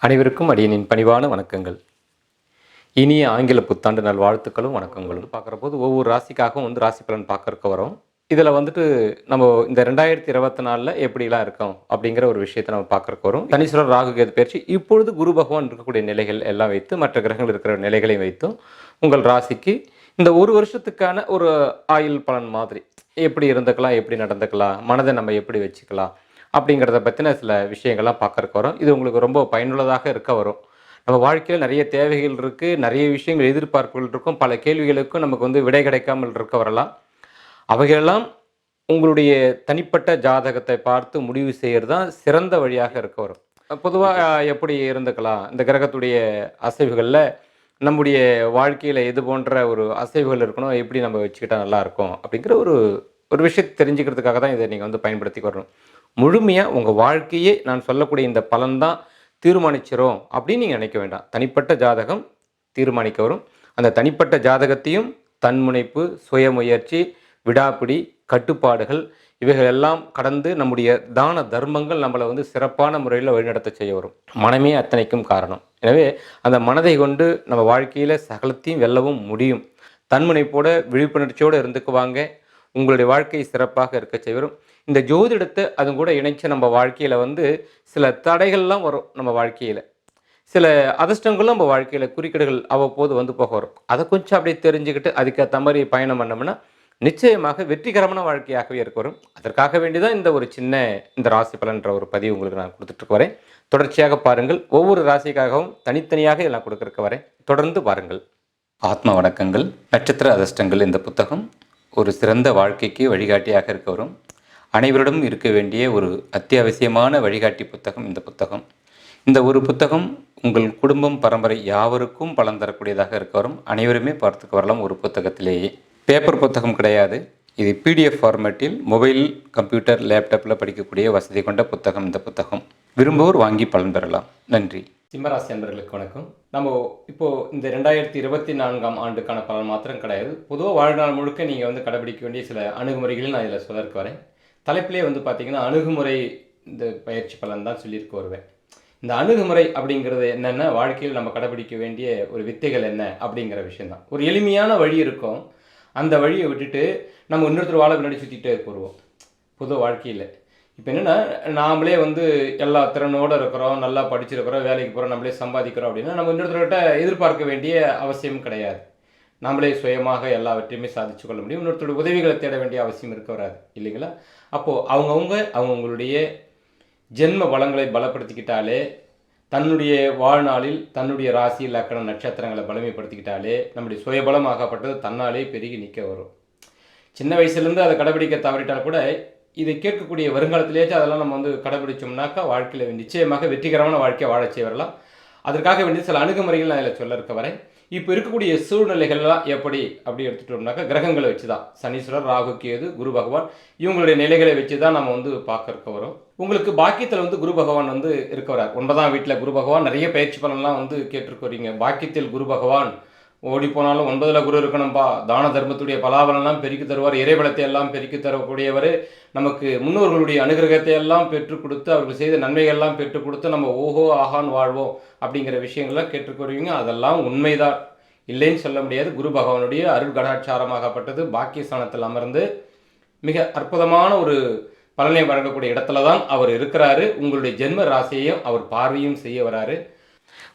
அனைவருக்கும் அடியனின் பணிவான வணக்கங்கள். இனிய ஆங்கில புத்தாண்டு நல்வாழ்த்துக்களும் வணக்கங்களும். பார்க்குறபோது ஒவ்வொரு ராசிக்காகவும் ராசி பலன் பார்க்கறக்கு வரோம். இதில் நம்ம இந்த 2024ல் எப்படிலாம் இருக்கோம் அப்படிங்கிற ஒரு விஷயத்தை நம்ம பார்க்கறக்கு வரும். சனீஸ்வரர் ராகு கேது பயிற்சி இப்பொழுது குரு பகவான் இருக்கக்கூடிய நிலைகள் எல்லாம் வைத்து மற்ற கிரகங்கள் இருக்கிற நிலைகளையும் வைத்தும் உங்கள் ராசிக்கு இந்த ஒரு வருஷத்துக்கான ஒரு ஆயுள் பலன் மாதிரி எப்படி இருந்துக்கலாம், எப்படி நடந்துக்கலாம், மனதை நம்ம எப்படி வச்சுக்கலாம் அப்படிங்கிறத பற்றின சில விஷயங்கள்லாம் பார்க்கறக்கு வரும். இது உங்களுக்கு ரொம்ப பயனுள்ளதாக இருக்க வரும். நம்ம வாழ்க்கையில் நிறைய தேவைகள் இருக்குது, நிறைய விஷயங்கள் எதிர்பார்ப்புகள் இருக்கும், பல கேள்விகளுக்கும் நமக்கு விடை கிடைக்காமல் இருக்க வரலாம். அவைகளெல்லாம் உங்களுடைய தனிப்பட்ட ஜாதகத்தை பார்த்து முடிவு செய்கிறது தான் சிறந்த வழியாக இருக்க வரும். பொதுவாக எப்படி இருந்துக்கலாம், இந்த கிரகத்துடைய அசைவுகளில் நம்முடைய வாழ்க்கையில் எது போன்ற ஒரு அசைவுகள் இருக்கணும், எப்படி நம்ம வச்சுக்கிட்டா நல்லாயிருக்கும் அப்படிங்கிற ஒரு ஒரு விஷயத்தை தெரிஞ்சுக்கிறதுக்காக தான் இதை நீங்கள் பயன்படுத்தி வரணும். முழுமையாக உங்கள் வாழ்க்கையே நான் சொல்லக்கூடிய இந்த பலன்தான் தீர்மானிச்சிரும் அப்படின்னு நீங்கள் நினைக்க வேண்டாம். தனிப்பட்ட ஜாதகம் தீர்மானிக்க வரும். அந்த தனிப்பட்ட ஜாதகத்தையும் தன்முனைப்பு, சுயமுயற்சி, விடாப்பிடி, கட்டுப்பாடுகள் இவைகள் எல்லாம் கடந்து நம்முடைய தான தர்மங்கள் நம்மளை சிறப்பான முறையில் வழிநடத்த செய்ய வரும். மனமே அத்தனைக்கும் காரணம். எனவே அந்த மனதை கொண்டு நம்ம வாழ்க்கையில் சகலத்தையும் வெல்லவும் முடியும். தன்முனைப்போட விழிப்புணர்ச்சியோடு இருந்துக்குவாங்க. உங்களுடைய வாழ்க்கை சிறப்பாக இருக்க செய்வரும். இந்த ஜோதிடத்தை அது கூட இணைச்சு நம்ம வாழ்க்கையில் சில தடைகள்லாம் வரும். நம்ம வாழ்க்கையில் சில அதிர்ஷ்டங்களும் நம்ம வாழ்க்கையில் குறுக்கீடுகள் அவ்வப்போது போக வரும். அதை கொஞ்சம் அப்படியே தெரிஞ்சுக்கிட்டு அதுக்கேற்ற மாதிரி பயணம் பண்ணோம்னா நிச்சயமாக வெற்றிகரமான வாழ்க்கையாகவே இருக்க வரும். அதற்காக வேண்டிதான் இந்த ஒரு சின்ன இந்த ராசி பலன்ற ஒரு பதிவு உங்களுக்கு நான் கொடுத்துட்டு வரேன். தொடர்ச்சியாக பாருங்கள். ஒவ்வொரு ராசிக்காகவும் தனித்தனியாக இதெல்லாம் கொடுக்கறக்கு வரேன். தொடர்ந்து பாருங்கள். ஆத்ம வணக்கங்கள். நட்சத்திர அதிர்ஷ்டங்கள் இந்த புத்தகம் ஒரு சிறந்த வாழ்க்கைக்கு வழிகாட்டியாக இருக்க வரும். அனைவரிடம் இருக்க வேண்டிய ஒரு அத்தியாவசியமான வழிகாட்டி புத்தகம் இந்த புத்தகம். இந்த ஒரு புத்தகம் உங்கள் குடும்பம், பரம்பரை யாவருக்கும் பலன் தரக்கூடியதாக இருக்க வரும். அனைவருமே பார்த்துக்க வரலாம். ஒரு புத்தகத்திலேயே பேப்பர் புத்தகம் கிடையாது. இது பிடிஎஃப் ஃபார்மேட்டில் மொபைல், கம்ப்யூட்டர், லேப்டாப்பில் படிக்கக்கூடிய வசதி கொண்ட புத்தகம் இந்த புத்தகம். விரும்புவோர் வாங்கி பலன் பெறலாம். நன்றி. சிம்மராசி அன்பர்களுக்கு வணக்கம். நம்ம இப்போது இந்த 2024ஆம் ஆண்டுக்கான பலன் மாத்திரம் கிடையாது. பொதுவாக வாழ்நாள் முழுக்க நீங்கள் கடைபிடிக்க வேண்டிய சில அணுகுமுறைகளில் நான் இதில் சொல்லறதுக்கு வரேன். தலைப்பிலே பார்த்தீங்கன்னா அணுகுமுறை இந்த பயிற்சி பலன் தான் சொல்லியிருக்க வருவேன். இந்த அணுகுமுறை அப்படிங்கிறது என்னென்னா, வாழ்க்கையில் நம்ம கடைபிடிக்க வேண்டிய ஒரு வித்தைகள் என்ன அப்படிங்கிற விஷயந்தான். ஒரு எளிமையான வழி இருக்கும். அந்த வழியை விட்டுட்டு நம்ம இன்னொருத்தர் வாழை பின்னாடி சுற்றிட்டே வருவோம் பொது வாழ்க்கையில். இப்போ என்னென்னா, நாமளே எல்லா திறனோடு இருக்கிறோம், நல்லா படிச்சிருக்கிறோம், வேலைக்கு போகிறோம், நம்மளே சம்பாதிக்கிறோம் அப்படின்னா நம்ம இன்னொருத்தர்கிட்ட எதிர்பார்க்க வேண்டிய அவசியம் கிடையாது. நம்மளே சுயமாக எல்லாவற்றையுமே சாதிச்சு கொள்ள முடியும். இன்னொருத்தருடைய உதவிகளை தேட வேண்டிய அவசியம் இருக்க வராது, இல்லைங்களா? அப்போது அவங்களுடைய ஜென்ம பலங்களை பலப்படுத்திக்கிட்டாலே, தன்னுடைய வாழ்நாளில் தன்னுடைய ராசி, லக்கண, நட்சத்திரங்களை பலமைப்படுத்திக்கிட்டாலே நம்முடைய சுயபலமாகப்பட்டது தன்னாலே பெருகி நிற்க வரும். சின்ன வயசுலேருந்து அதை கடைபிடிக்க தவறிட்டால் கூட இதை கேட்கக்கூடிய வருங்காலத்திலேயாச்சும் அதெல்லாம் நம்ம கடைபிடிச்சோம்னாக்கா வாழ்க்கையில் நிச்சயமாக வெற்றிகரமான வாழ்க்கையை வாழச் செய்யலாம். அதற்காக வேண்டிய சில அணுகுமுறைகள் நான் இதில் சொல்ல இருக்க வரேன். இப்போ இருக்கக்கூடிய சூழ்நிலைகள்லாம் எப்படி அப்படி எடுத்துட்டோம்னாக்கா, கிரகங்களை வச்சு தான், சனீஸ்வரர், ராகு, கேது, குரு பகவான் இவங்களுடைய நிலைகளை வச்சு தான் நம்ம பார்க்க இருக்க வரும். உங்களுக்கு பாக்கியத்தில் குரு பகவான் இருக்க வரார். 9ஆம் வீட்டில் குரு பகவான். நிறைய பயிற்சி பலன்லாம் கேட்டிருக்க வரீங்க. பாக்கியத்தில் குரு பகவான் ஓடி போனாலும் 9ல் குரு இருக்கணும்பா, தான தர்மத்துடைய பலாபலெல்லாம் பெருக்கி தருவார், இறைவளத்தை எல்லாம் பெருக்கி தரக்கூடியவர், நமக்கு முன்னோர்களுடைய அனுகிரகத்தை எல்லாம் பெற்றுக் கொடுத்து அவர்கள் செய்த நன்மைகள்லாம் பெற்றுக் கொடுத்து நம்ம ஓஹோ ஆகான்னு வாழ்வோம் அப்படிங்கிற விஷயங்கள்லாம் கேட்டுக்கொள்வீங்க. அதெல்லாம் உண்மைதான், இல்லைன்னு சொல்ல முடியாது. குரு பகவானுடைய அருள் கடாட்சாரமாகப்பட்டது பாக்கியஸ்தானத்தில் அமர்ந்து மிக அற்புதமான ஒரு பலனை வழங்கக்கூடிய இடத்துல தான் அவர் இருக்கிறாரு. உங்களுடைய ஜென்ம ராசியையும் அவர் பார்வையும் செய்ய வராரு.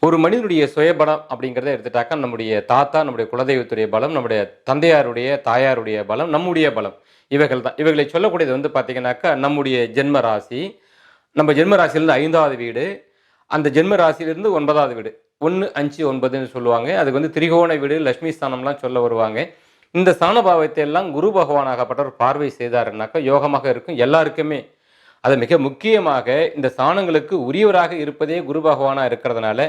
ஒரு மனிதனுடைய சுயபலம் அப்படிங்கிறத எடுத்துட்டாக்கா, நம்முடைய தாத்தா, நம்முடைய குலதெய்வத்துடைய பலம், நம்முடைய தந்தையாருடைய, தாயாருடைய பலம், நம்முடைய பலம், இவைகள் தான். இவைகளை சொல்லக்கூடியது பார்த்தீங்கன்னாக்கா, நம்முடைய ஜென்ம ராசி, நம்ம ஜென்ம ராசியிலேருந்து 5வது வீடு, அந்த ஜென்ம ராசியிலிருந்து 9வது வீடு, 1, 5, 9ன்னு சொல்லுவாங்க. அதுக்கு திரிகோண வீடு, லட்சுமி ஸ்தானம்லாம் சொல்ல வருவாங்க. இந்த ஸ்தான பாவத்தை எல்லாம் குரு பகவானாகப்பட்டவர் பார்வை செய்தாருன்னாக்கா யோகமாக இருக்கும் எல்லாருக்குமே. அது மிக முக்கியமாக இந்த ஸ்தானங்களுக்கு உரியவராக இருப்பதே குரு பகவானாக இருக்கிறதுனால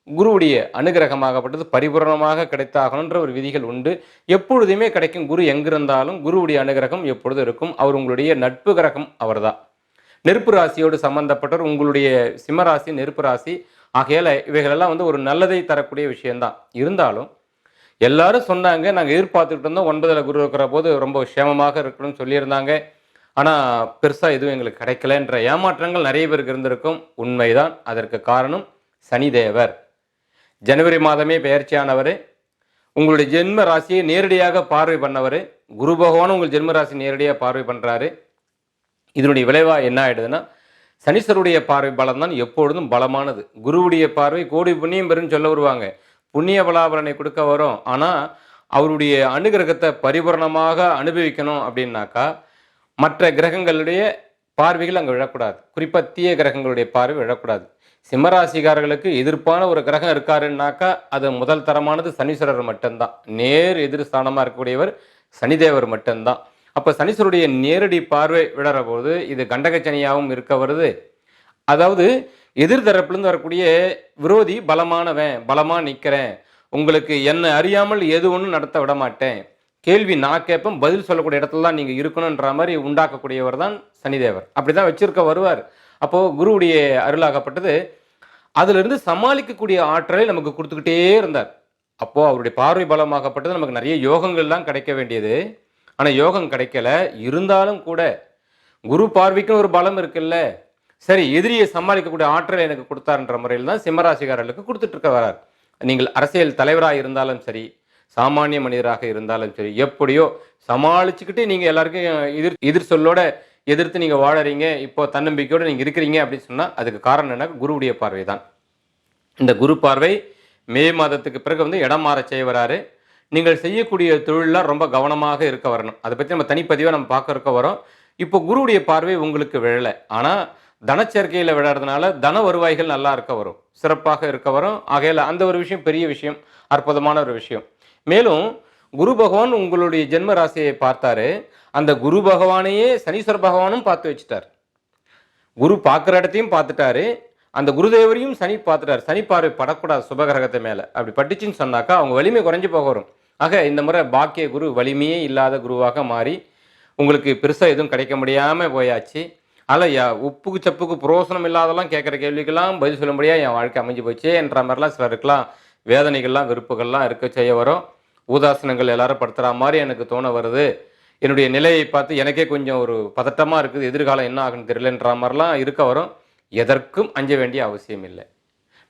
குருவுடைய அனுகிரகமாகப்பட்டது பரிபூர்ணமாக கிடைத்தாகணுன்ற ஒரு விதிகள் உண்டு. எப்பொழுதுமே கிடைக்கும். குரு எங்கிருந்தாலும் குருவுடைய அனுகிரகம் எப்பொழுதும் இருக்கும். அவர் உங்களுடைய நட்பு கிரகம், அவர் தான். நெருப்பு ராசியோடு சம்பந்தப்பட்டவர் உங்களுடைய சிம்மராசி, நெருப்பு ராசி. ஆகையால் இவைகளெல்லாம் ஒரு நல்லதை தரக்கூடிய விஷயந்தான். இருந்தாலும் எல்லாரும் சொன்னாங்க, நாங்கள் எதிர்பார்த்துக்கிட்டு இருந்தோம், 9ல் குரு இருக்கிற போது ரொம்ப க்ஷேமமாக இருக்கணும்னு சொல்லியிருந்தாங்க, ஆனால் பெருசாக எதுவும் எங்களுக்கு கிடைக்கலன்ற ஏமாற்றங்கள் நிறைய பேருக்கு இருந்திருக்கும். உண்மைதான். அதற்கு காரணம் சனிதேவர். ஜனவரி மாதமே பெயர்ச்சியானவர். உங்களுடைய ஜென்ம ராசியை நேரடியாக பார்வை பண்ணவர். குரு பகவான் உங்கள் ஜென்ம ராசி நேரடியாக பார்வை பண்ணுறாரு. இதனுடைய விளைவாக என்ன ஆகிடுதுன்னா, சனீஸ்வருடைய பார்வை பலம் தான் எப்பொழுதும் பலமானது. குருவுடைய பார்வை கோடி புண்ணியம் பெறுன்னு சொல்ல வருவாங்க. புண்ணிய பலாபலனை கொடுக்க வரும். ஆனால் அவருடைய அனுகிரகத்தை பரிபூரணமாக அனுபவிக்கணும் அப்படின்னாக்கா மற்ற கிரகங்களுடைய பார்வைகள் அங்கே விழக்கூடாது. குறிப்பாக தீய கிரகங்களுடைய பார்வை விழக்கூடாது. சிம்மராசிக்காரர்களுக்கு எதிர்ப்பான ஒரு கிரகம் இருக்காருன்னாக்கா அது முதல் தரமானது சனீஸ்வரர் மட்டும்தான். நேர் எதிர் ஸ்தானமாக இருக்கக்கூடியவர் சனிதேவர் மட்டும்தான். அப்போ சனீஸ்வருடைய நேரடி பார்வை விழற போது இது கண்டகச்சனியாகவும் இருக்க வருது. அதாவது எதிர்தரப்புலேருந்து வரக்கூடிய விரோதி பலமானவன், பலமாக நிற்கிறேன், உங்களுக்கு என்னை அறியாமல் எது ஒன்றும் நடத்த விட மாட்டேன், கேள்வி நான் கேட்பேன், பதில் சொல்லக்கூடிய இடத்துல தான் நீங்கள் இருக்கணுன்ற மாதிரி உண்டாக்கக்கூடியவர் தான் சனிதேவர். அப்படி தான் வச்சிருக்க வருவார். அப்போது குருவுடைய அருளாகப்பட்டது அதிலிருந்து சமாளிக்கக்கூடிய ஆற்றலை நமக்கு கொடுத்துக்கிட்டே இருந்தார். அப்போது அவருடைய பார்வை பலமாகப்பட்டது நமக்கு நிறைய யோகங்கள்லாம் கிடைக்க வேண்டியது. ஆனால் யோகம் கிடைக்கல. இருந்தாலும் கூட குரு பார்வைக்குன்னு ஒரு பலம் இருக்குல்ல, சரி எதிரியை சமாளிக்கக்கூடிய ஆற்றலை எனக்கு கொடுத்தாருன்ற முறையில் தான் சிம்மராசிக்காரர்களுக்கு கொடுத்துட்டு வரார். நீங்கள் அரசியல் தலைவராக இருந்தாலும் சரி, சாமானிய மனிதராக இருந்தாலும் சரி, எப்படியோ சமாளிச்சுக்கிட்டு நீங்கள் எல்லாருக்கும் எதிர் சொல்லோட எதிர்த்து நீங்கள் வாழறீங்க, இப்போ தன்னம்பிக்கையோடு நீங்கள் இருக்கிறீங்க அப்படின்னு சொன்னால் அதுக்கு காரணம் என்ன? குருவுடைய பார்வை தான். இந்த குரு பார்வை மே மாதத்துக்கு பிறகு வந்து இடம் மாற செய்ய வராரு. நீங்கள் செய்யக்கூடிய தொழிலெலாம் ரொம்ப கவனமாக இருக்க வரணும். அதை பற்றி நம்ம தனிப்பதிவாக நம்ம பார்க்க வரோம். இப்போ குருவுடைய பார்வை உங்களுக்கு விழலை, ஆனால் தனச்சேர்க்கையில் விழறதுனால தன வருவாய்கள் நல்லா இருக்க வரும், சிறப்பாக இருக்க வரும். ஆகையில் அந்த ஒரு விஷயம் பெரிய விஷயம், அற்புதமான ஒரு விஷயம். மேலும் குரு பகவான் உங்களுடைய ஜென்ம ராசியை பார்த்தாரு. அந்த குரு பகவானையே சனீஸ்வர பகவானும் பார்த்து வச்சுட்டார். குரு பார்க்குற இடத்தையும் பார்த்துட்டாரு, அந்த குருதேவரையும் சனி பார்த்துட்டார். சனி பார்வை படக்கூடாது சுபகிரகத்தை மேலே. அப்படி பட்டுச்சுன்னு சொன்னாக்கா அவங்க வலிமை குறைஞ்சி போக வரும். ஆக இந்த முறை பாக்கிய குரு வலிமையே இல்லாத குருவாக மாறி உங்களுக்கு பெருசாக எதுவும் கிடைக்க முடியாமல் போயாச்சு. அதில் உப்புக்கு சப்புக்கு புரோசனம் இல்லாதெல்லாம் கேட்குற கேள்விக்கெல்லாம் பதில் சொல்ல முடியாது. என் வாழ்க்கை அமைஞ்சு போச்சு என்ற மாதிரிலாம் சிலருக்கெல்லாம் வேதனைகள்லாம் வெறுப்புகள்லாம் இருக்க செய்ய வரும். ஊதாசனங்கள் எல்லாரும் படுத்துகிற மாதிரி எனக்கு தோண வருது. என்னுடைய நிலையை பார்த்து எனக்கே கொஞ்சம் ஒரு பதட்டமாக இருக்குது, எதிர்காலம் என்ன ஆகுன்னு தெரியலன்ற மாதிரிலாம் இருக்க வரும். எதற்கும் அஞ்ச வேண்டிய அவசியம் இல்லை.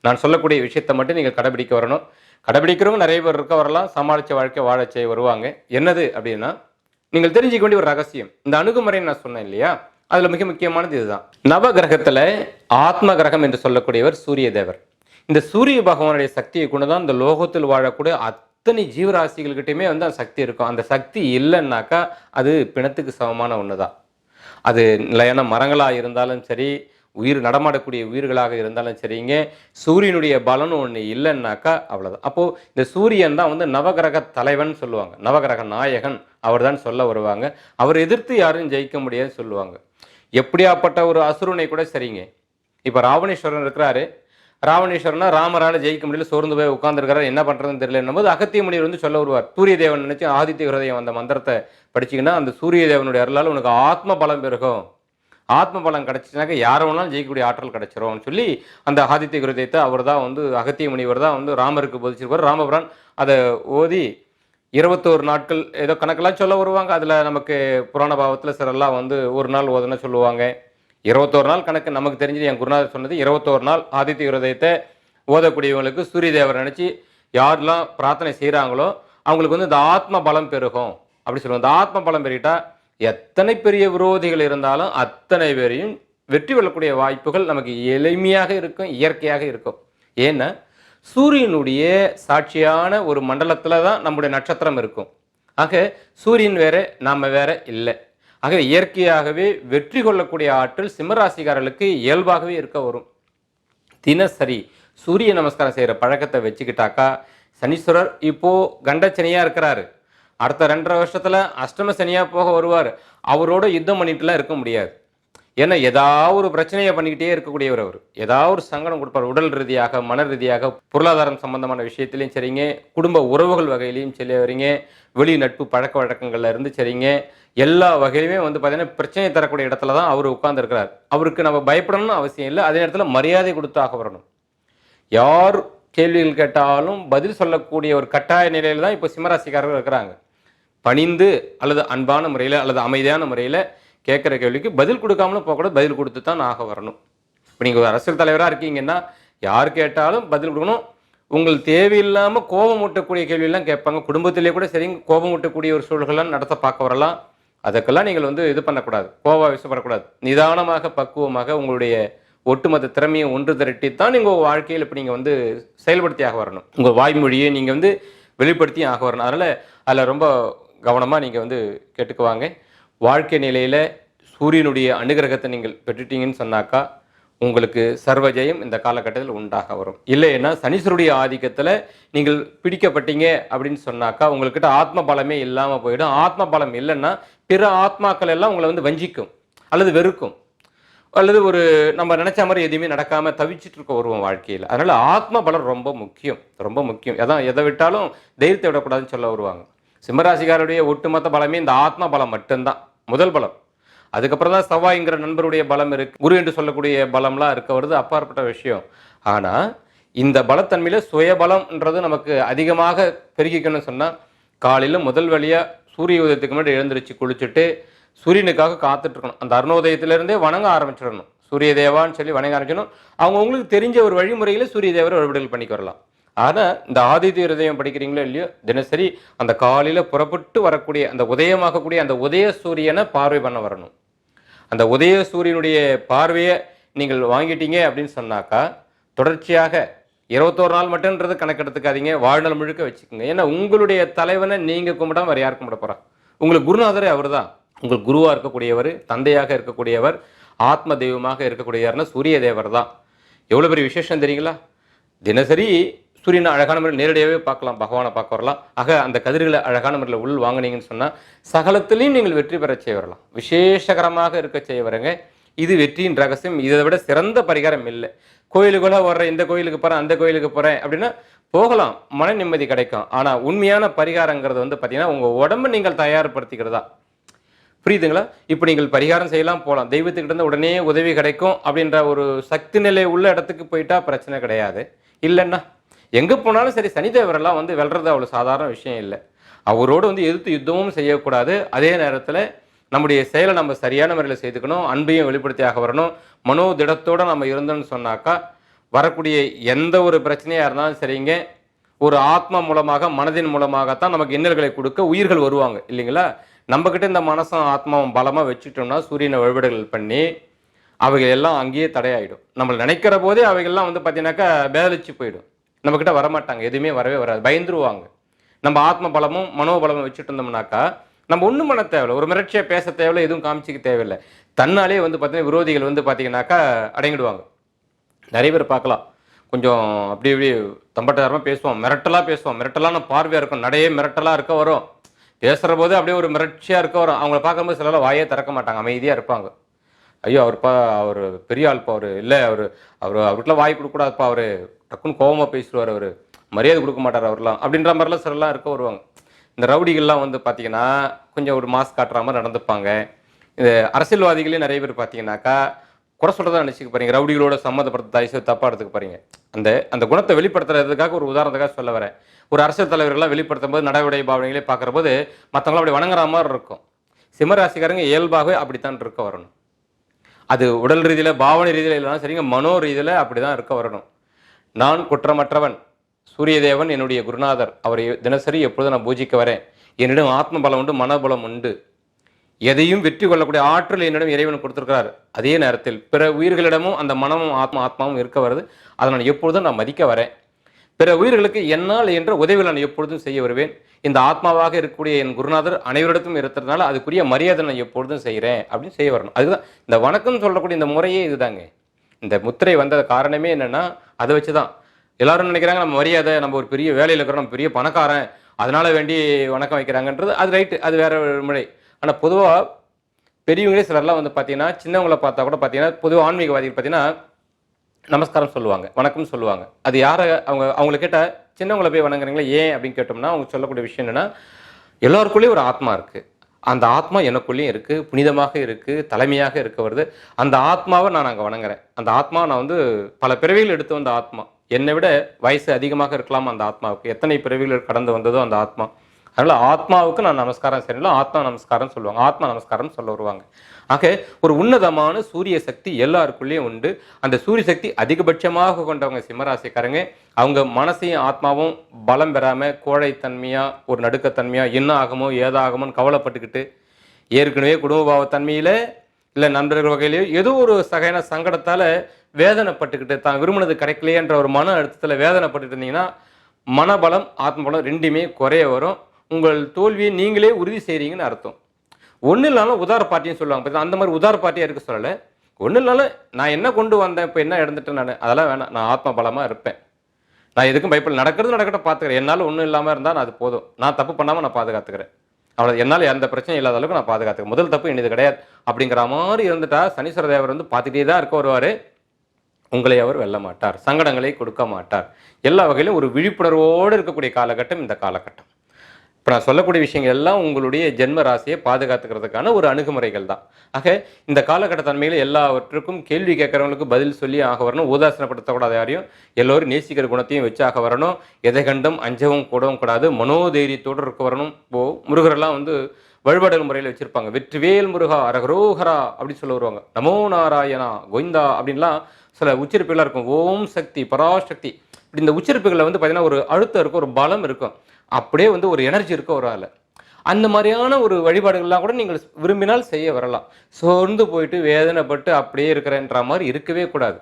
நான் சொல்லக்கூடிய விஷயத்தை மட்டும் நீங்கள் கடைபிடிக்க வரணும். கடைபிடிக்கிறவங்க நிறைய பேர் இருக்க வரலாம், சமாளித்த வாழ்க்கை வாழ செய்ய வருவாங்க. என்னது அப்படின்னா, நீங்கள் தெரிஞ்சிக்க வேண்டிய ஒரு ரகசியம், இந்த அணுகுமுறைன்னு நான் சொன்னேன் இல்லையா, அதில் மிக முக்கியமானது இதுதான். நவ கிரகத்தில் ஆத்ம கிரகம் என்று சொல்லக்கூடியவர் சூரிய தேவர். இந்த சூரிய பகவானுடைய சக்தியை கொண்டு தான் இந்த லோகத்தில் வாழக்கூடிய அத்தனை ஜீவராசிகள்கிட்டையுமே வந்து அந்த சக்தி இருக்கும். அந்த சக்தி இல்லைன்னாக்கா அது பிணத்துக்கு சமமான ஒன்று தான். அது நிலையான மரங்களாக இருந்தாலும் சரி, உயிர் நடமாடக்கூடிய உயிர்களாக இருந்தாலும் சரிங்க, சூரியனுடைய பலன் ஒன்று இல்லைன்னாக்கா அவ்வளோதான். அப்போது இந்த சூரியன் தான் வந்து நவகிரக தலைவன் சொல்லுவாங்க, நவகிரக நாயகன் அவர் தான் சொல்ல வருவாங்க. அவர் எதிர்த்து யாரும் ஜெயிக்க முடியாதுன்னு சொல்லுவாங்க. எப்படியாப்பட்ட ஒரு அசுரனை கூட சரிங்க, இப்போ ராவணேஸ்வரன் இருக்கிறாரு, ராவணேஸ்வரனா ராமரால் ஜெயிக்க முடியல, சோர்ந்து போய் உட்காந்துருக்கிறார், என்ன பண்ணுறதுன்னு தெரியலன்னும் போது அகத்திய முனிவர் வந்து சொல்ல வருவார். சூரிய தேவன் நினச்சி ஆதித்ய ஹிருதயம் அந்த மந்திரத்தை படிச்சிங்கன்னா அந்த சூரிய தேவனுடைய அருளால் உனக்கு ஆத்ம பலம் பெருகும், ஆத்ம பலம் கிடச்சிச்சுனாக்க யாரை வேணாலும் ஜெயிக்கக்கூடிய ஆற்றல் கிடச்சிரும்னு சொல்லி அந்த ஆதித்ய ஹிருதயத்தை அவர் தான் வந்து அகத்திய முனிவர் தான் வந்து ராமருக்கு போதிச்சிருப்பார். ராமபுரான் அதை ஓதி 21 நாட்கள் ஏதோ கணக்கெல்லாம் சொல்ல வருவாங்க. அதில் நமக்கு புராண பாவத்தில் சிலரெல்லாம் வந்து ஒரு நாள் ஓதுன்னு சொல்லுவாங்க. 21 நாள் கணக்கு நமக்கு தெரிஞ்சது, என் குருநாதர் சொன்னது 21 நாள் ஆதித்ய ஹிருதயத்தை ஓதக்கூடியவங்களுக்கு சூரிய தேவர் நினச்சி யாரெல்லாம் பிரார்த்தனை செய்கிறாங்களோ அவங்களுக்கு வந்து இந்த ஆத்ம பலம் பெருகும் அப்படி சொல்லுவாங்க. இந்த ஆத்ம பலம் பெருகிட்டா எத்தனை பெரிய விரோதிகள் இருந்தாலும் அத்தனை பேரையும் வெற்றி கொள்ளக்கூடிய வாய்ப்புகள் நமக்கு எளிமையாக இருக்கும், இயற்கையாக இருக்கும். ஏன்னா சூரியனுடைய சாட்சியான ஒரு மண்டலத்தில் தான் நம்முடைய நட்சத்திரம் இருக்கும். ஆக சூரியன் வேற நாம் வேற இல்லை. ஆக இயற்கையாகவே வெற்றி கொள்ளக்கூடிய ஆற்றல் சிம்மராசிக்காரர்களுக்கு இயல்பாகவே இருக்க வரும். தினசரி சூரிய நமஸ்காரம் செய்கிற பழக்கத்தை வச்சுக்கிட்டாக்கா, சனீஸ்வரர் இப்போது கண்டச்சனியாக இருக்கிறாரு, அடுத்த 2.5 வருஷத்தில் அஷ்டம சனியாக போக வருவார். அவரோட யுத்தம் பண்ணிட்டுலாம் இருக்க முடியாது. ஏன்னா ஏதாவது ஒரு பிரச்சனையை பண்ணிக்கிட்டே இருக்கக்கூடியவர் அவர். ஏதாவது ஒரு சங்கடம் கொடுப்பார், உடல் ரீதியாக, மன ரீதியாக, பொருளாதாரம் சம்பந்தமான விஷயத்துலையும் சரிங்க, குடும்ப உறவுகள் வகையிலையும் சரி வரீங்க, வெளி நட்பு பழக்க வழக்கங்கள்ல இருந்து சரிங்க, எல்லா வகையிலுமே வந்து பார்த்தீங்கன்னா பிரச்சனை தரக்கூடிய இடத்துல தான் அவர் உட்கார்ந்துருக்கிறார். அவருக்கு நம்ம பயப்படணும்னு அவசியம் இல்லை, அதே நேரத்தில் மரியாதை கொடுத்தாக வரணும். யார் கேள்விகள் கேட்டாலும் பதில் சொல்லக்கூடிய ஒரு கட்டாய நிலையில் தான் இப்போ சிம்மராசிக்காரர்கள் இருக்கிறாங்க. பணிந்து அல்லது அன்பான முறையில் அல்லது அமைதியான முறையில் கேட்குற கேள்விக்கு பதில் கொடுக்காமலும் போகக்கூடாது, பதில் கொடுத்து தான் ஆக வரணும். இப்போ நீங்கள் ஒரு அரசியல் தலைவராக இருக்கீங்கன்னா யார் கேட்டாலும் பதில் கொடுக்கணும். உங்கள் தேவையில்லாமல் கோபம் ஊட்டக்கூடிய கேள்வியெல்லாம் கேட்பாங்க. குடும்பத்திலே கூட சரி கோபம் ஊட்டக்கூடிய ஒரு சூழல்கள்லாம் நடத்த பார்க்க வரலாம். அதுக்கெல்லாம் நீங்கள் வந்து இது பண்ணக்கூடாது, கோபாவேசப்படக்கூடாது. நிதானமாக பக்குவமாக உங்களுடைய ஒட்டுமொத்த திறமையை ஒன்று திரட்டித்தான் நீங்கள் வாழ்க்கையில் இப்போ நீங்கள் வந்து செயல்படுத்தியாக வரணும். உங்கள் வாய்மொழியை நீங்கள் வந்து வெளிப்படுத்தி ஆக வரணும். அதனால் அதில் ரொம்ப கவனமாக நீங்கள் வந்து கேட்டுக்குவாங்க. வாழ்க்கை நிலையில் சூரியனுடைய அனுகிரகத்தை நீங்கள் பெற்றுட்டீங்கன்னு சொன்னாக்கா உங்களுக்கு சர்வ ஜெயம் இந்த காலகட்டத்தில் உண்டாக வரும். இல்லைன்னா சனீஸ்வருடைய ஆதிக்கத்தில் நீங்கள் பிடிக்கப்பட்டீங்க அப்படின்னு சொன்னாக்கா உங்கள்கிட்ட ஆத்ம பலமே இல்லாமல் போயிடும். ஆத்ம பலம் இல்லைன்னா பிற ஆத்மாக்கள் எல்லாம் உங்களை வந்து வஞ்சிக்கும் அல்லது வெறுக்கும், அல்லது ஒரு நம்ம நினைச்ச மாதிரி எதுவுமே நடக்காம தவிச்சிட்டு இருக்க வருவோம் வாழ்க்கையில். அதனால ஆத்ம பலம் ரொம்ப முக்கியம், ரொம்ப முக்கியம். அதான் எதை விட்டாலும் தைரியத்தை விடக்கூடாதுன்னு சொல்ல வருவாங்க. சிம்மராசிக்காருடைய ஒட்டுமொத்த பலமே இந்த ஆத்ம பலம் மட்டும்தான் முதல் பலம். அதுக்கப்புறம் தான் செவ்வாய்ங்கிற நண்பருடைய பலம் இருக்கு, குரு என்று சொல்லக்கூடிய பலம்லாம் இருக்க வருது, அப்பாற்பட்ட விஷயம். ஆனால் இந்த பலத்தன்மையில சுயபலம்ன்றது நமக்கு அதிகமாக பெருகிக்கணும்னு சொன்னால் காலையில் முதல் வழியாக சூரிய உதயத்துக்கு முன்னாடி எழுந்திரிச்சு குளிச்சுட்டு சூரியனுக்காக காத்துட்டு இருக்கணும். அந்த அருணோதயத்திலிருந்தே வணங்க ஆரம்பிச்சிடணும். சூரிய தேவான்னு சொல்லி வணங்க ஆரம்பிச்சிடணும். அவங்க உங்களுக்கு தெரிஞ்ச ஒரு வழிமுறையில் சூரிய தேவரை வழிபடல் பண்ணிக்கு வரலாம். ஆனால் இந்த ஆதித்ய ஹிருதயம் படிக்கிறீங்களோ இல்லையோ, தினசரி அந்த காலையில் புறப்பட்டு வரக்கூடிய அந்த உதயமாகக்கூடிய அந்த உதய சூரியனை பார்வை பண்ண வரணும். அந்த உதய சூரியனுடைய பார்வையை நீங்கள் வாங்கிட்டீங்க அப்படின்னு சொன்னாக்கா தொடர்ச்சியாக 21 நாள் மட்டும்ன்றது கணக்கெடுத்துக்காதீங்க, வாழ்நாள் முழுக்க வச்சுக்கோங்க. ஏன்னா உங்களுடைய தலைவனை நீங்கள் கும்பிடாம வேறு யார் கும்பிட போகிறா? உங்களுக்கு குருநாதரே அவர் தான். உங்கள் குருவாக இருக்கக்கூடியவர், தந்தையாக இருக்கக்கூடியவர், ஆத்ம தெய்வமாக இருக்கக்கூடியவர்னா சூரிய தேவர் தான். எவ்வளோ பெரிய விசேஷம் தெரியுங்களா? தினசரி சூரியனை அழகான முறையில் நேரடியாகவே பார்க்கலாம், பகவானை பார்க்க வரலாம். ஆக அந்த கதிர்களை அழகான முறையில் உள் வாங்கினீங்கன்னு சொன்னால் சகலத்திலையும் நீங்கள் வெற்றி பெற செய்ய வரலாம், விசேஷகரமாக இருக்க செய்ய வரங்க. இது வெற்றியின் ரகசியம். இதை விட சிறந்த பரிகாரம் இல்லை. கோயிலுக்குள்ள வர்றேன், இந்த கோயிலுக்கு போகிறேன், அந்த கோயிலுக்கு போகிறேன் அப்படின்னா போகலாம், மன நிம்மதி கிடைக்கும். ஆனால் உண்மையான பரிகாரங்கிறது வந்து பார்த்தீங்கன்னா உங்கள் உடம்பை நீங்கள் தயார்படுத்திக்கிறதா. புரியுதுங்களா? இப்போ நீங்கள் பரிகாரம் செய்யலாம், போகலாம், தெய்வத்துக்கிட்ட இருந்து உடனே உதவி கிடைக்கும் அப்படின்ற ஒரு சக்தி நிலை உள்ள இடத்துக்கு போயிட்டா பிரச்சனை கிடையாது. இல்லைன்னா எங்கே போனாலும் சரி, சனிதேவரெல்லாம் வந்து வெல்றது அவ்வளோ சாதாரண விஷயம் இல்லை. அவரோடு வந்து எதிர்த்து யுத்தமும் செய்யக்கூடாது. அதே நேரத்தில் நம்முடைய செயலை நம்ம சரியான முறையில் செய்துக்கணும், அன்பையும் வெளிப்படுத்தியாக வரணும். மனோதிடத்தோடு நம்ம இருந்தோம்னு சொன்னாக்கா வரக்கூடிய எந்த ஒரு பிரச்சனையாக இருந்தாலும் சரிங்க, ஒரு ஆத்மா மூலமாக மனதின் மூலமாகத்தான் நமக்கு இன்னல்களை கொடுக்க உயிர்கள் வருவாங்க இல்லைங்களா? நம்மக்கிட்ட இந்த மனசும் ஆத்மாவும் பலமாக வச்சுட்டோம்னா சூரியனை வழிபாடுகள் பண்ணி அவைகள் எல்லாம் அங்கேயே தடையாயிடும். நம்ம நினைக்கிற போதே அவைகள்லாம் வந்து பார்த்தீங்கன்னாக்கா பேதலிச்சு போயிடும், நம்மக்கிட்ட வரமாட்டாங்க, எதுவுமே வரவே வராது, பயந்துருவாங்க. நம்ம ஆத்ம பலமும் மனோபலமும் வச்சுட்டு இருந்தோம்னாக்கா நம்ம ஒன்றும் பண்ண தேவையில்லை, ஒரு மிரட்சியாக பேச தேவையில்லை, எதுவும் காமிச்சிக்க தேவையில்லை. தன்னாலே வந்து பார்த்தீங்கன்னா விரோதிகள் வந்து பார்த்தீங்கன்னாக்கா அடங்கிடுவாங்க. நிறைய பேர் பார்க்கலாம், கொஞ்சம் அப்படி இப்படி தம்பட்டாரமாக பேசுவோம், மிரட்டலான பார்வையாக இருக்கும், நடையே மிரட்டலாக இருக்க வரும், பேசுகிற போது அப்படியே ஒரு மிரட்சியாக இருக்க வரும். அவங்கள பார்க்கும்போது சிலர் வாயே திறக்க மாட்டாங்க, அமைதியாக இருப்பாங்க. ஐயோ அவர் பெரிய ஆள்ப்பா, அவருக்குலாம் வாய் கொடுக்கூடாதுப்பா, அவர் டக்குன்னு கோபமாக பேசிடுவார், அவர் மரியாதை கொடுக்க மாட்டார் அவர்லாம் அப்படின்ற மாதிரிலாம் சிலர்லாம் இருக்க வருவாங்க. இந்த ரவுடிகள்லாம் வந்து பார்த்தீங்கன்னா கொஞ்சம் ஒரு மாஸ்க் காட்டுற மாதிரி நடந்துப்பாங்க. இந்த அரசியல்வாதிகளே நிறைய பேர் பார்த்தீங்கன்னாக்கா குறை சொல்கிறதா நினச்சிக்க போறீங்க, ரவுடிகளோட சம்மந்தப்படுத்த தயவு தப்பாக எடுத்துக்க போறீங்க. அந்த குணத்தை வெளிப்படுத்துறதுக்காக ஒரு உதாரணத்துக்காக சொல்ல வரேன். ஒரு அரசியல் தலைவர்கள்லாம் வெளிப்படுத்தும் போது நடவடிக்கை பாவனைகளே பார்க்குற போது மற்றவங்களும் அப்படி வணங்குற மாதிரி இருக்கும். சிம்மராசிக்காரங்க இயல்பாகவே அப்படித்தான் இருக்க வரணும். அது உடல் ரீதியில் பாவனை ரீதியில் இல்லைனா சரிங்க, மனோ ரீதியில் அப்படி தான் இருக்க வரணும். நான் குற்றமற்றவன், சூரியதேவன் என்னுடைய குருநாதர், அவரை தினசரி எப்பொழுதும் நான் பூஜிக்க வரேன், என்னிடம் ஆத்ம பலம் உண்டு, மனபலம் உண்டு, எதையும் வெற்றி கொள்ளக்கூடிய ஆற்றல் என்னிடம் இறைவன் கொடுத்துருக்கிறார். அதே நேரத்தில் பிற உயிர்களிடமும் அந்த மனமும் ஆத்மாவும் இருக்க வருது, அதை நான் எப்பொழுதும் நான் மதிக்க வரேன். பிற உயிர்களுக்கு என்னால் என்ற உதவிகள் நான் எப்பொழுதும் செய்ய வருவேன். இந்த ஆத்மாவாக இருக்கக்கூடிய என் குருநாதர் அனைவரிடத்தும் இருக்கிறதுனால அதுக்குரிய மரியாதை நான் எப்பொழுதும் செய்கிறேன் அப்படின்னு செய்ய வரணும். அதுதான் இந்த வணக்கம் சொல்லக்கூடிய இந்த முறையே இதுதாங்க. இந்த முத்திரை வந்த காரணமே என்னென்னா அதை வச்சு தான் எல்லாரும் நினைக்கிறாங்க நம்ம மரியாதை, நம்ம ஒரு பெரிய வேலையில் இருக்கிறோம், நம்ம பெரிய பணக்காரன், அதனால் வேண்டி வணக்கம் வைக்கிறாங்கன்றது அது ரைட்டு, அது வேற முறை. ஆனால் பொதுவாக பெரியவங்களே சிலர்லாம் வந்து பார்த்தீங்கன்னா சின்னவங்களை பார்த்தா கூட பார்த்தீங்கன்னா பொதுவாக ஆன்மீகவாதிகள் பார்த்தீங்கன்னா நமஸ்காரம் சொல்லுவாங்க, வணக்கம் சொல்லுவாங்க. அது யாரை அவங்களை கேட்டால் சின்னவங்களை போய் வணங்குறீங்களா ஏன் அப்படின்னு கேட்டோம்னா அவங்க சொல்லக்கூடிய விஷயம் என்னென்னா, எல்லோருக்குள்ளேயும் ஒரு ஆத்மா இருக்குது, அந்த ஆத்மா எனக்குள்ளேயும் இருக்குது, புனிதமாக இருக்குது, தலைமையாக இருக்க வருது. அந்த ஆத்மாவை நான் அங்கே வணங்குறேன். அந்த ஆத்மா நான் வந்து பல பிறவிகள் எடுத்து வந்த ஆத்மா, என்னை விட வயசு அதிகமாக இருக்கலாம் அந்த ஆத்மாவுக்கு, எத்தனை பிறவிகள் கடந்து வந்ததோ அந்த ஆத்மா, அதனால் ஆத்மாவுக்கு நான் நமஸ்காரம் செய்யணும், ஆத்மா நமஸ்காரம் சொல்லுவாங்க, ஆத்மா நமஸ்காரம் சொல்ல வருவாங்க. ஆக ஒரு உன்னதமான சூரிய சக்தி எல்லாருக்குள்ளேயும் உண்டு. அந்த சூரிய சக்தி அதிகபட்சமாக கொண்டவங்க சிம்மராசிக்காரங்க. அவங்க மனசையும் ஆத்மாவும் பலம் பெறாமல் கோழைத்தன்மையாக ஒரு நடுக்கத்தன்மையாக என்ன ஆகுமோ ஏதாகுமோன்னு கவலைப்பட்டுக்கிட்டு ஏற்கனவே குடும்ப பாவத்தன்மையில் இல்லை நண்பர்கள் வகையிலேயோ ஏதோ ஒரு சகையான சங்கடத்தால் வேதனைப்பட்டுக்கிட்டு தான் விரும்பினது கிடைக்கலையன்ற ஒரு மன அழுத்தத்தில் வேதனைப்பட்டுட்டு இருந்தீங்கன்னா மனபலம் ஆத்மபலம் ரெண்டுமே குறைய வரும். உங்கள் தோல்வியை நீங்களே உறுதி செய்கிறீங்கன்னு அர்த்தம். ஒன்றும் இல்லாமல் உதார பார்ட்டின்னு சொல்லுவாங்க. அந்த மாதிரி உதார பார்ட்டியாக இருக்க சொல்லலை. ஒன்றும் இல்லாமல் நான் என்ன கொண்டு வந்தேன், இப்போ என்ன இழந்துட்டேன், நான் அதெல்லாம் வேணாம், நான் ஆத்ம பலமாக இருப்பேன், நான் எதுக்கும் பயப்பட, நடக்கிறது நடக்கட்டும் பார்த்துக்கிறேன், என்னால் ஒன்றும் இல்லாமல் இருந்தால் நான் அது போதும், நான் தப்பு பண்ணாமல் நான் பாதுகாத்துக்கிறேன், அவ்வளோ என்னால் எந்த பிரச்சனையும் இல்லாத அளவுக்கு நான் பாதுகாத்துக்கிறேன், முதல் தப்பு என்னது கிடையாது அப்படிங்கிற மாதிரி இருந்துட்டா சனீஸ்வர தேவர் வந்து பார்த்துட்டே தான் இருக்க வருவார். உங்களை அவர் வெல்ல மாட்டார், சங்கடங்களை கொடுக்க மாட்டார். எல்லா வகையிலும் ஒரு விழிப்புணர்வோடு இருக்கக்கூடிய காலகட்டம் இந்த காலகட்டம். இப்போ நான் சொல்லக்கூடிய விஷயங்கள் எல்லாம் உங்களுடைய ஜென்ம ராசியை பாதுகாத்துக்கிறதுக்கான ஒரு அணுகுமுறைகள் தான். ஆக இந்த காலகட்ட தன்மையில் எல்லாவற்றுக்கும் கேள்வி கேட்குறவங்களுக்கு பதில் சொல்லி ஆக வரணும். உதாசனப்படுத்தக்கூடாது யாரையும், எல்லோரும் நேசிக்கிற குணத்தையும் வச்சாக வரணும். எதை கண்டும் அஞ்சவும் கூடவும் கூடாது, மனோதைரியத்தோடு இருக்க வரணும். இப்போது முருகரெல்லாம் வந்து வழிபாடுகள் முறையில் வச்சுருப்பாங்க. வெற்றிவேல் முருகா அரகரோகரா அப்படின்னு சொல்ல வருவாங்க. நமோ நாராயணா கோவிந்தா அப்படின்லாம் சில உச்சரிப்புகளாக இருக்கும். ஓம் சக்தி பராசக்தி இப்படி இந்த உச்சரிப்புகளில் வந்து பார்த்திங்கன்னா ஒரு அழுத்தம் இருக்கும், ஒரு பலம் இருக்கும், அப்படியே வந்து ஒரு எனர்ஜி இருக்க ஒரு ஆள். அந்த மாதிரியான ஒரு வழிபாடுகள்லாம் கூட நீங்கள் விரும்பினால் செய்ய வரலாம். சோர்ந்து போயிட்டு வேதனைப்பட்டு அப்படியே இருக்கிறேன்ற மாதிரி இருக்கவே கூடாது,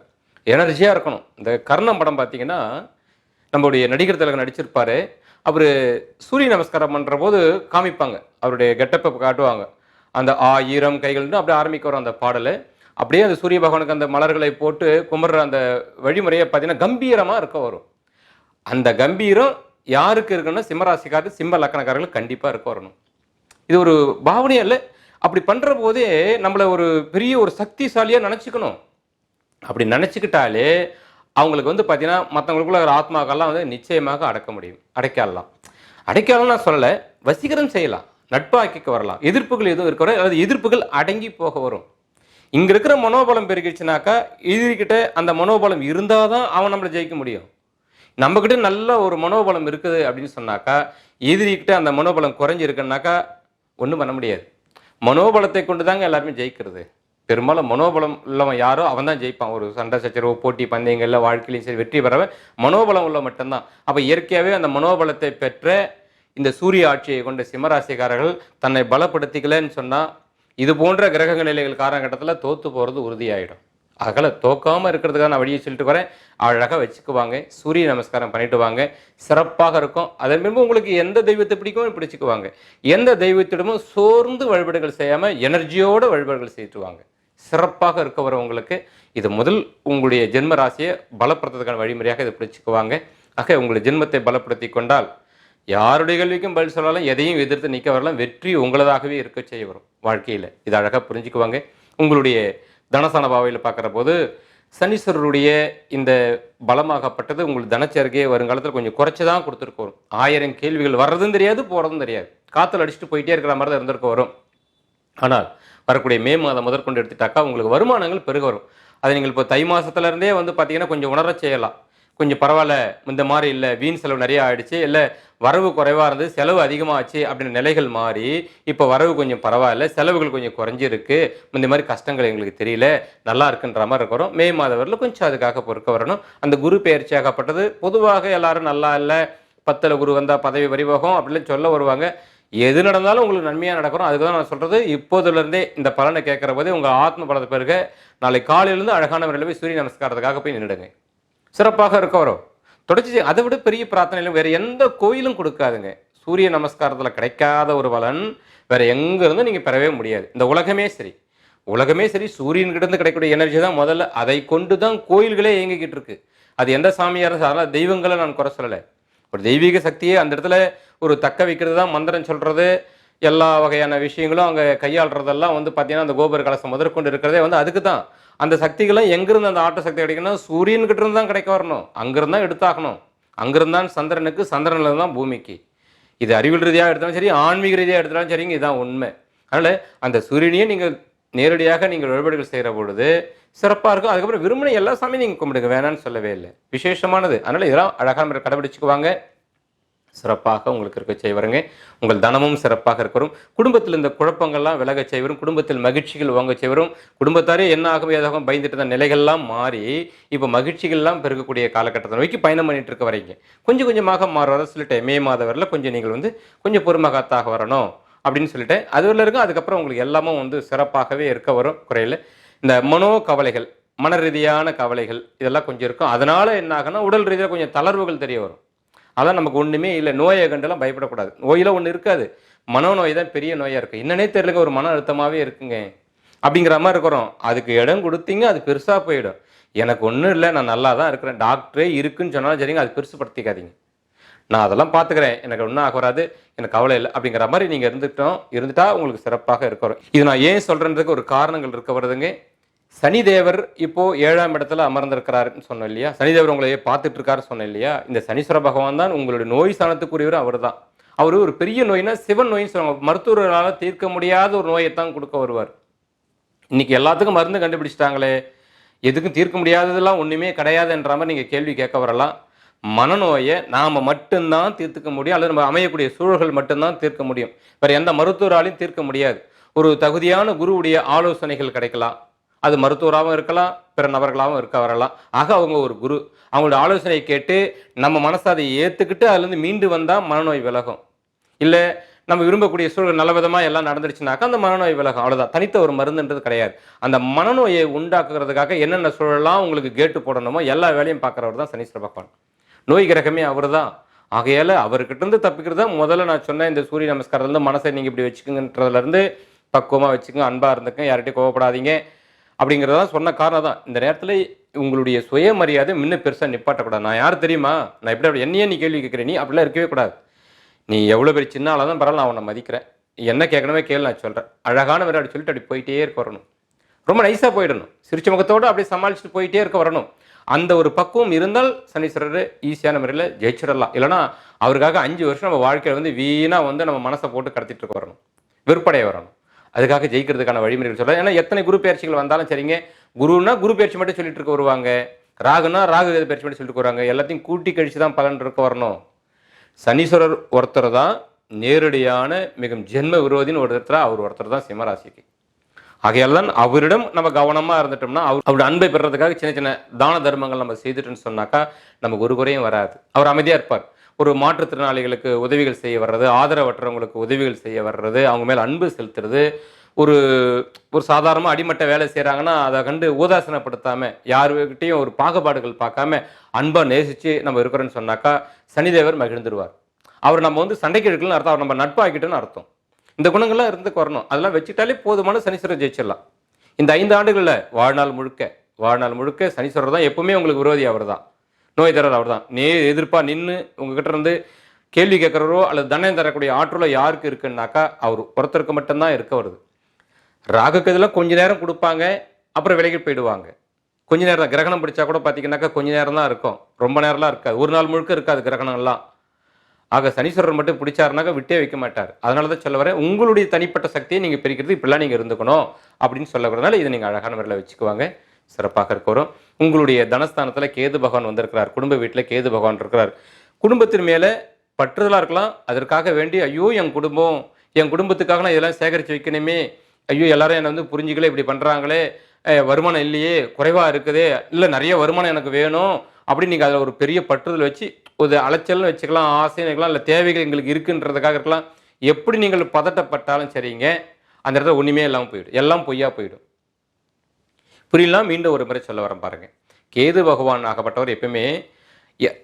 எனர்ஜியாக இருக்கணும். இந்த கர்ணம் படம் பார்த்தீங்கன்னா நம்மளுடைய நடிகர் திலகம் நடிச்சிருப்பார். அவர் சூரிய நமஸ்காரம் பண்ணுற போது காமிப்பாங்க, அவருடைய கெட்டப்பை காட்டுவாங்க. அந்த 1000 கைகள்னு அப்படியே ஆரம்பிக்க வரும் அந்த பாடலை. அப்படியே அந்த சூரிய பகவானுக்கு அந்த மலர்களை போட்டு கும்பிட்ற அந்த வழிமுறையை பார்த்தீங்கன்னா கம்பீரமாக இருக்க வரும். அந்த கம்பீரம் யாருக்கு இருக்குன்னா சிம்மராசிக்காரர் சிம்ம லக்கணக்காரர்களுக்கு கண்டிப்பாக இருக்க வரணும். இது ஒரு பாவனையே இல்லை. அப்படி பண்ணுற போதே நம்மளை ஒரு பெரிய ஒரு சக்திசாலியாக நினச்சிக்கணும். அப்படி நினச்சிக்கிட்டாலே அவங்களுக்கு வந்து பார்த்தீங்கன்னா மற்றவங்களுக்குள்ள ஒரு ஆத்மாக்கெல்லாம் வந்து நிச்சயமாக அடக்க முடியும். அடைக்கலாம் நான் சொல்லலை, வசீகரம் செய்யலாம், நட்பாக்கிக்க வரலாம். எதிர்ப்புகள் எதுவும் இருக்கிற அதாவது எதிர்ப்புகள் அடங்கி போக வரும். இங்கே இருக்கிற மனோபலம் பெருகிடுச்சுனாக்கா எதிரிக்கிட்ட அந்த மனோபலம் இருந்தால் தான் அவன் நம்மளை ஜெயிக்க முடியும். நம்மக்கிட்ட நல்ல ஒரு மனோபலம் இருக்குது அப்படின்னு சொன்னாக்கா எதிரிக்கிட்ட அந்த மனோபலம் குறைஞ்சிருக்குன்னாக்கா ஒன்றும் பண்ண முடியாது. மனோபலத்தை கொண்டு தாங்க எல்லாருமே ஜெயிக்கிறது. பெரும்பாலும் மனோபலம் உள்ளவன் யாரோ அவன் தான் ஜெயிப்பான். ஒரு சண்டை சச்சரவு போட்டி பந்தயங்களில் வாழ்க்கையிலையும் சரி வெற்றி பெறவன் மனோபலம் உள்ள மட்டும்தான். அப்போ இயற்கையாகவே அந்த மனோபலத்தை பெற்ற இந்த சூரிய ஆட்சியை கொண்ட சிம்மராசிக்காரர்கள் தன்னை பலப்படுத்திக்கலன்னு சொன்னால் இது போன்ற கிரக நிலைகள் காலகட்டத்தில் தோற்று போகிறது உறுதியாயிடும். அதனால் தோக்காமல் இருக்கிறதுக்காக நான் வழியை சொல்லிட்டு வரேன். அழகாக வச்சுக்குவாங்க, சூரிய நமஸ்காரம் பண்ணிட்டு வாங்க, சிறப்பாக இருக்கும். அதன் பின்பு உங்களுக்கு எந்த தெய்வத்தை பிடிக்குமோ பிடிச்சிக்குவாங்க. எந்த தெய்வத்திடமும் சோர்ந்து வழிபாடுகள் செய்யாமல் எனர்ஜியோடு வழிபாடுகள் செய்துட்டு வாங்க. சிறப்பாக இருக்க வர உங்களுக்கு இது முதல் உங்களுடைய ஜென்ம ராசியை பலப்படுத்துறதுக்கான வழிமுறையாக இதை பிடிச்சிக்குவாங்க. ஆக உங்களுடைய ஜென்மத்தை பலப்படுத்தி கொண்டால் யாருடைய கேள்விக்கும் பதில் சொல்லலாம், எதையும் எதிர்த்து நிற்க வரலாம், வெற்றி உங்களதாகவே இருக்க செய்ய வரும் வாழ்க்கையில். இது அழகாக புரிஞ்சுக்குவாங்க. உங்களுடைய தனசன பாவையில் பார்க்குற போது சனீஸ்வரருடைய இந்த பலமாகப்பட்டது உங்களுக்கு தனச்சேர்க்கையை வருங்காலத்தில் கொஞ்சம் குறைச்சி தான் கொடுத்துருக்க வரும். 1000 கேள்விகள் வர்றதும் தெரியாது, போகிறதும் தெரியாது, காற்றுல அடிச்சுட்டு போயிட்டே இருக்கிற மாதிரி தான் இருந்திருக்க வரும். ஆனால் வரக்கூடிய மே மாதம் முதற்கொண்டு எடுத்துட்டாக்கா உங்களுக்கு வருமானங்கள் பெருக வரும். அதை நீங்கள் இப்போ தை மாதத்துலேருந்தே வந்து பார்த்தீங்கன்னா கொஞ்சம் உணர செய்யலாம். கொஞ்சம் பரவாயில்ல, இந்த மாதிரி இல்லை, வீண் செலவு நிறையா ஆகிடுச்சு, இல்லை வரவு குறைவாக இருந்து செலவு அதிகமாகச்சு அப்படின்னு நிலைகள் மாறி இப்போ வரவு கொஞ்சம் பரவாயில்ல, செலவுகள் கொஞ்சம் குறைஞ்சிருக்கு, இந்த மாதிரி கஷ்டங்கள் எங்களுக்கு தெரியல, நல்லா இருக்குன்ற மாதிரி இருக்கிறோம். மே மாதம் வரல கொஞ்சம் அதுக்காக பொறுக்க வரணும். அந்த குரு பயிற்சியாகப்பட்டது பொதுவாக எல்லாரும் நல்லா இல்லை, 10ல் குரு வந்தால் பதவி வரிவகம் அப்படின்னு சொல்ல வருவாங்க. எது நடந்தாலும் உங்களுக்கு நன்மையாக நடக்கிறோம். அதுக்கு தான் நான் சொல்கிறது, இப்போதுலேருந்தே இந்த பலனை கேட்குற போதே உங்கள் ஆத்ம பலத்தை பிறகு நாளை காலையிலேருந்து அழகான முறையில் போய் சூரிய நமஸ்காரத்துக்காக போய் நின்றுடுங்க. சிறப்பாக இருக்க வரும். தொடர்ச்சி அதை விட பெரிய பிரார்த்தனையிலும் வேறு எந்த கோயிலும் கொடுக்காதுங்க. சூரிய நமஸ்காரத்தில் கிடைக்காத ஒரு பலன் வேறு எங்கேருந்து நீங்கள் பெறவே முடியாது. இந்த உலகமே சரி சூரியன்கிட்டேருந்து கிடைக்கக்கூடிய எனர்ஜி தான் முதல்ல. அதை கொண்டு தான் கோயில்களே இயங்கிக்கிட்டு இருக்கு. அது எந்த சாமியாரும் அதனால் தெய்வங்களை நான் குறை சொல்லலை. ஒரு தெய்வீக சக்தியை அந்த இடத்துல ஒரு தக்க வைக்கிறது தான் மந்திரம் சொல்கிறது, எல்லா வகையான விஷயங்களும் அங்கே கையாளுறதெல்லாம் வந்து பார்த்தீங்கன்னா அந்த கோபுர கலசம் முதற்கொண்டு இருக்கிறதே வந்து அதுக்கு தான். அந்த சக்திகள்லாம் எங்கிருந்து அந்த ஆட்ட சக்தி கிடைக்கணும், சூரியன்கிட்ட இருந்து தான் கிடைக்க வரணும், அங்கிருந்தான் எடுத்தாகணும். அங்கிருந்தான் சந்திரனுக்கு, சந்திரனில் தான் பூமிக்கு. இது அறிவியல் ரீதியாக எடுத்தாலும் சரி, ஆன்மீக ரீதியாக எடுத்தாலும் சரிங்க, இதுதான் உண்மை. அதனால் அந்த சூரியனையே நீங்கள் நேரடியாக நீங்கள் வழிபாடுகள் செய்கிற பொழுது சிறப்பாக இருக்கும். அதுக்கப்புறம் விரும்பின எல்லா சாமியும் நீங்கள் கும்பிடுங்க, வேணான்னு சொல்லவே இல்லை, விசேஷமானது. அதனால் இதெல்லாம் அழகான கடைபிடிச்சுக்குவாங்க. சிறப்பாக உங்களுக்கு இருக்க செய்வருங்க. உங்கள் தனமும் சிறப்பாக இருக்கரும். குடும்பத்தில் இந்த குழப்பங்கள்லாம் விலகச் செய்வரும். குடும்பத்தில் மகிழ்ச்சிகள் ஓங்கச் செய்வரும். குடும்பத்தாரே என்ன ஆகும் ஏதாகும் பயந்துட்டு இருந்த நிலைகள்லாம் மாறி, இப்போ மகிழ்ச்சிகள்லாம் பெருகக்கூடிய காலகட்டத்தை நோக்கி பயணம் பண்ணிட்டு இருக்க வரைங்க. கொஞ்சம் கொஞ்சமாக மாறுவர சொல்லிட்டு மே மாதம் வரல கொஞ்சம் நீங்கள் வந்து கொஞ்சம் பொறுமகாத்தாக வரணும் அப்படின்னு சொல்லிட்டு அது வரல இருக்கும். அதுக்கப்புறம் உங்களுக்கு எல்லாமும் வந்து சிறப்பாகவே இருக்க வரும் குறையில. இந்த மனோ கவலைகள், மன ரீதியான கவலைகள் இதெல்லாம் கொஞ்சம் இருக்கும். அதனால என்ன ஆகும்னா உடல் ரீதியாக கொஞ்சம் தளர்வுகள் தெரிய வரும். அதான் நமக்கு ஒன்றுமே இல்லை. நோயை கண்டெல்லாம் பயப்படக்கூடாது. நோயில் ஒன்று இருக்காது. மனோநோய் தான் பெரிய நோயாக இருக்குது. என்னன்னே தெரியலங்க ஒரு மன அழுத்தமாகவே இருக்குங்க அப்படிங்கிற மாதிரி இருக்கிறோம். அதுக்கு இடம் கொடுத்தீங்க அது பெருசாக போயிடும். எனக்கு ஒன்றும் இல்லை, நான் நல்லா தான் இருக்கிறேன், டாக்டரே இருக்குன்னு சொன்னாலும் சரிங்க, அது பெருசுப்படுத்திக்காதீங்க. நான் அதெல்லாம் பார்த்துக்கிறேன், எனக்கு ஒன்றும் ஆக வராது, எனக்கு கவலை இல்லை அப்படிங்கிற மாதிரி நீங்கள் இருந்துட்டா உங்களுக்கு சிறப்பாக இருக்கிறோம். இது நான் ஏன் சொல்கிறேன்றதுக்கு ஒரு காரணங்கள் இருக்க வருதுங்க. சனிதேவர் இப்போ 7ஆம் இடத்துல அமர்ந்திருக்கிறாருன்னு சொன்னோம் இல்லையா? சனிதேவர் உங்களையே பார்த்துட்டு இருக்காரு சொன்னேன் இல்லையா? இந்த சனீஸ்வர பகவான் தான் உங்களுடைய நோய் சாணத்துக்குரியவர். அவர் தான். அவர் ஒரு பெரிய நோய்னா சிவன் நோயின்னு சொல்லுவாங்க. மருத்துவர்களால் தீர்க்க முடியாத ஒரு நோயைத்தான் கொடுக்க வருவார். இன்னைக்கு எல்லாத்துக்கும் மருந்து கண்டுபிடிச்சிட்டாங்களே, எதுக்கும் தீர்க்க முடியாததெல்லாம் ஒன்றுமே கிடையாதுன்ற மாதிரி நீங்கள் கேள்வி கேட்க வரலாம். மனநோயை நாம் மட்டும்தான் தீர்த்துக்க முடியும், அல்லது நம்ம அமையக்கூடிய சூழல்கள் மட்டும்தான் தீர்க்க முடியும். வேறு எந்த மருத்துவராலையும் தீர்க்க முடியாது. ஒரு தகுதியான குருவுடைய ஆலோசனைகள் கிடைக்கலாம். அது மருத்துவராகவும் இருக்கலாம், பிற நபர்களாகவும் இருக்க வரலாம். ஆக அவங்க ஒரு குரு. அவங்களோட ஆலோசனையை கேட்டு நம்ம மனசை அதை ஏற்றுக்கிட்டு அதுலேருந்து மீண்டு வந்தால் மனநோய் விலகும். இல்லை நம்ம விரும்பக்கூடிய சூழல் நல்ல விதமாக எல்லாம் நடந்துடுச்சுனாக்கா அந்த மனநோய் விலகும். அவ்வளோதான். தனித்த ஒரு மருந்துன்றது கிடையாது. அந்த மனநோயை உண்டாக்குறதுக்காக என்னென்ன சூழலாம் உங்களுக்கு கேட்டு போடணுமோ எல்லா வேலையும் பார்க்குறவர் தான் சனீஸ்வர பகவான். நோய் கிரகமே அவர் தான். ஆகையால் அவர்கிட்ட இருந்து தப்பிக்கிறது தான் முதல்ல நான் சொன்னேன். இந்த சூரிய நமஸ்காரத்துலேருந்து மனசை நீங்கள் இப்படி வச்சுக்குங்கன்றதுலேருந்து பக்குவமாக வச்சுக்கோங்க, அன்பாக இருந்துக்கங்க, யார்கிட்டையும் கோவப்படாதீங்க அப்படிங்கிறதான் சொன்ன காரணம் தான். இந்த நேரத்தில் உங்களுடைய சுயமரியாதை முன்ன பெருசாக நிப்பாட்டக்கூடாது. நான் யார் தெரியுமா, நான் எப்படி என்னையே நீ கேள்வி கேட்குறேன், நீ அப்படிலாம் இருக்கவே கூடாது. நீ எவ்வளோ பெரிய சின்ன ஆளாக தான் பரவாயில்ல, நான் உன்னை மதிக்கிறேன், என்ன கேட்கணுமே கேள்வி நான் சொல்கிறேன், அழகான வேறு அப்படி சொல்லிட்டு அப்படி போயிட்டே இருக்க வரணும். ரொம்ப நைஸாக போயிடணும். சிரிச்ச முகத்தோடு அப்படியே சமாளிச்சுட்டு போயிட்டே இருக்க வரணும். அந்த ஒரு பக்குவம் இருந்தால் சனீஸ்வரர் ஈஸியான முறையில் ஜெயிச்சிடலாம். இல்லைனா அவருக்காக 5 வருஷம் நம்ம வாழ்க்கையில் வந்து வீணாக வந்து நம்ம மனசை போட்டு கடத்திட்டு இருக்க வரணும், வெறுப்படைய வரணும். அதுக்காக ஜெயிக்கிறதுக்கான வழிமுறைகள் சொல்கிறேன். ஏன்னா எத்தனை குரு பயிற்சிகள் வந்தாலும் சரிங்க, குருன்னா குரு பயிற்சி மட்டும் சொல்லிட்டு இருக்க வருவாங்க, ராகுனா ராகு பயிற்சி மட்டும் சொல்லிட்டு வருவாங்க. எல்லாத்தையும் கூட்டி கழிச்சு தான் பலன் இருக்க வரணும். சனீஸ்வரர் ஒருத்தர் தான் நேரடியான மிகவும் ஜென்ம விரோதின்னு அவர் ஒருத்தர் தான் சிம்மராசிக்கு. ஆகையால் தான் அவரிடம் நம்ம கவனமாக இருந்துட்டோம்னா அவருடைய அன்பை பெறதுக்காக சின்ன சின்ன தான தர்மங்கள் நம்ம செய்துட்டோன்னு சொன்னாக்கா நமக்கு ஒரு குறையும் வராது. அவர் அமைதியாக இருப்பார். ஒரு மாற்றுத்திறனாளிகளுக்கு உதவிகள் செய்ய வர்றது, ஆதரவற்றவங்களுக்கு உதவிகள் செய்ய வர்றது, அவங்க மேலே அன்பு செலுத்துறது, ஒரு ஒரு சாதாரணமாக அடிமட்ட வேலை செய்கிறாங்கன்னா அதை கண்டு ஊதாசனப்படுத்தாமல் யாருக்கிட்டையும் ஒரு பாகுபாடுகள் பார்க்காம அன்பாக நேசித்து நம்ம இருக்கிறோன்னு சொன்னாக்கா சனிதேவர் மகிழ்ந்துருவார். அவர் நம்ம வந்து சண்டைக்கு எடுக்கலன்னு அர்த்தம், அவர் நம்ம நட்பாக்கிட்டோன்னு அர்த்தம். இந்த குணங்கள்லாம் இருந்துக்கு வரணும். அதெல்லாம் வச்சுட்டாலே போதுமான சனீஸ்வரர் ஜெயிச்சிடலாம். இந்த 5 ஆண்டுகளில் வாழ்நாள் முழுக்க சனீஸ்வரர் தான் எப்பவுமே உங்களுக்கு விரோதி. அவர் தான் நோய் தரர். அவர் தான் எதிர்ப்பாக நின்று உங்ககிட்ட இருந்து கேள்வி கேட்குறவரோ அல்லது தண்டனை தரக்கூடிய ஆற்றலோ யாருக்கு இருக்குன்னாக்கா அவர் ஒருத்தருக்கு மட்டும்தான் இருக்க வருது. ராகுக்கு இதெல்லாம் கொஞ்ச நேரம் கொடுப்பாங்க, அப்புறம் விலகி போயிடுவாங்க. கொஞ்ச நேரம் தான். கிரகணம் பிடிச்சா கூட பார்த்தீங்கன்னாக்கா கொஞ்ச நேரம் தான் இருக்கும், ரொம்ப நேரம்லாம் இருக்காது. ஒரு நாள் முழுக்க இருக்காது கிரகணம்லாம். ஆக சனீஸ்வரர் மட்டும் பிடிச்சாருனாக்கா விட்டே வைக்க மாட்டார். அதனால தான் சொல்ல வரேன், உங்களுடைய தனிப்பட்ட சக்தியை நீங்கள் பிரிக்கிறது இப்படிலாம் நீங்கள் இருந்துக்கணும் அப்படின்னு சொல்லக்கிறதுனால இதை நீங்கள் அழகான முறையில் வச்சுக்குவாங்க, சிறப்பாக இருக்க வரும். உங்களுடைய தனஸ்தானத்தில் கேது பகவான் வந்திருக்கிறார். குடும்ப வீட்டில் கேது பகவான் இருக்கிறார். குடும்பத்தின் மேலே பற்றுதலாக இருக்கலாம். அதற்காக வேண்டி ஐயோ என் குடும்பத்துக்காக நான் இதெல்லாம் சேகரித்து வைக்கணுமே, ஐயோ எல்லாரும் என்னை வந்து புரிஞ்சிக்கல, இப்படி பண்ணுறாங்களே, வருமானம் இல்லையே, குறைவாக இருக்குதே, இல்லை நிறைய வருமானம் எனக்கு வேணும் அப்படின்னு நீங்கள் அதில் ஒரு பெரிய பற்றுதல் வச்சு ஒரு அலைச்சல்னு வச்சுக்கலாம், ஆசைன்னு இருக்கலாம், இல்லை தேவைகள் எங்களுக்கு இருக்குன்றதுக்காக இருக்கலாம். எப்படி நீங்கள் பதட்டப்பட்டாலும் சரிங்க, அந்த இடத்துல ஒன்றுமே இல்லாமல் போயிடும், எல்லாம் பொய்யா போயிடும். புரியலாம். மீண்டும் ஒரு முறை சொல்ல வரேன் பாருங்கள். கேது பகவான் ஆகப்பட்டவர் எப்பவுமே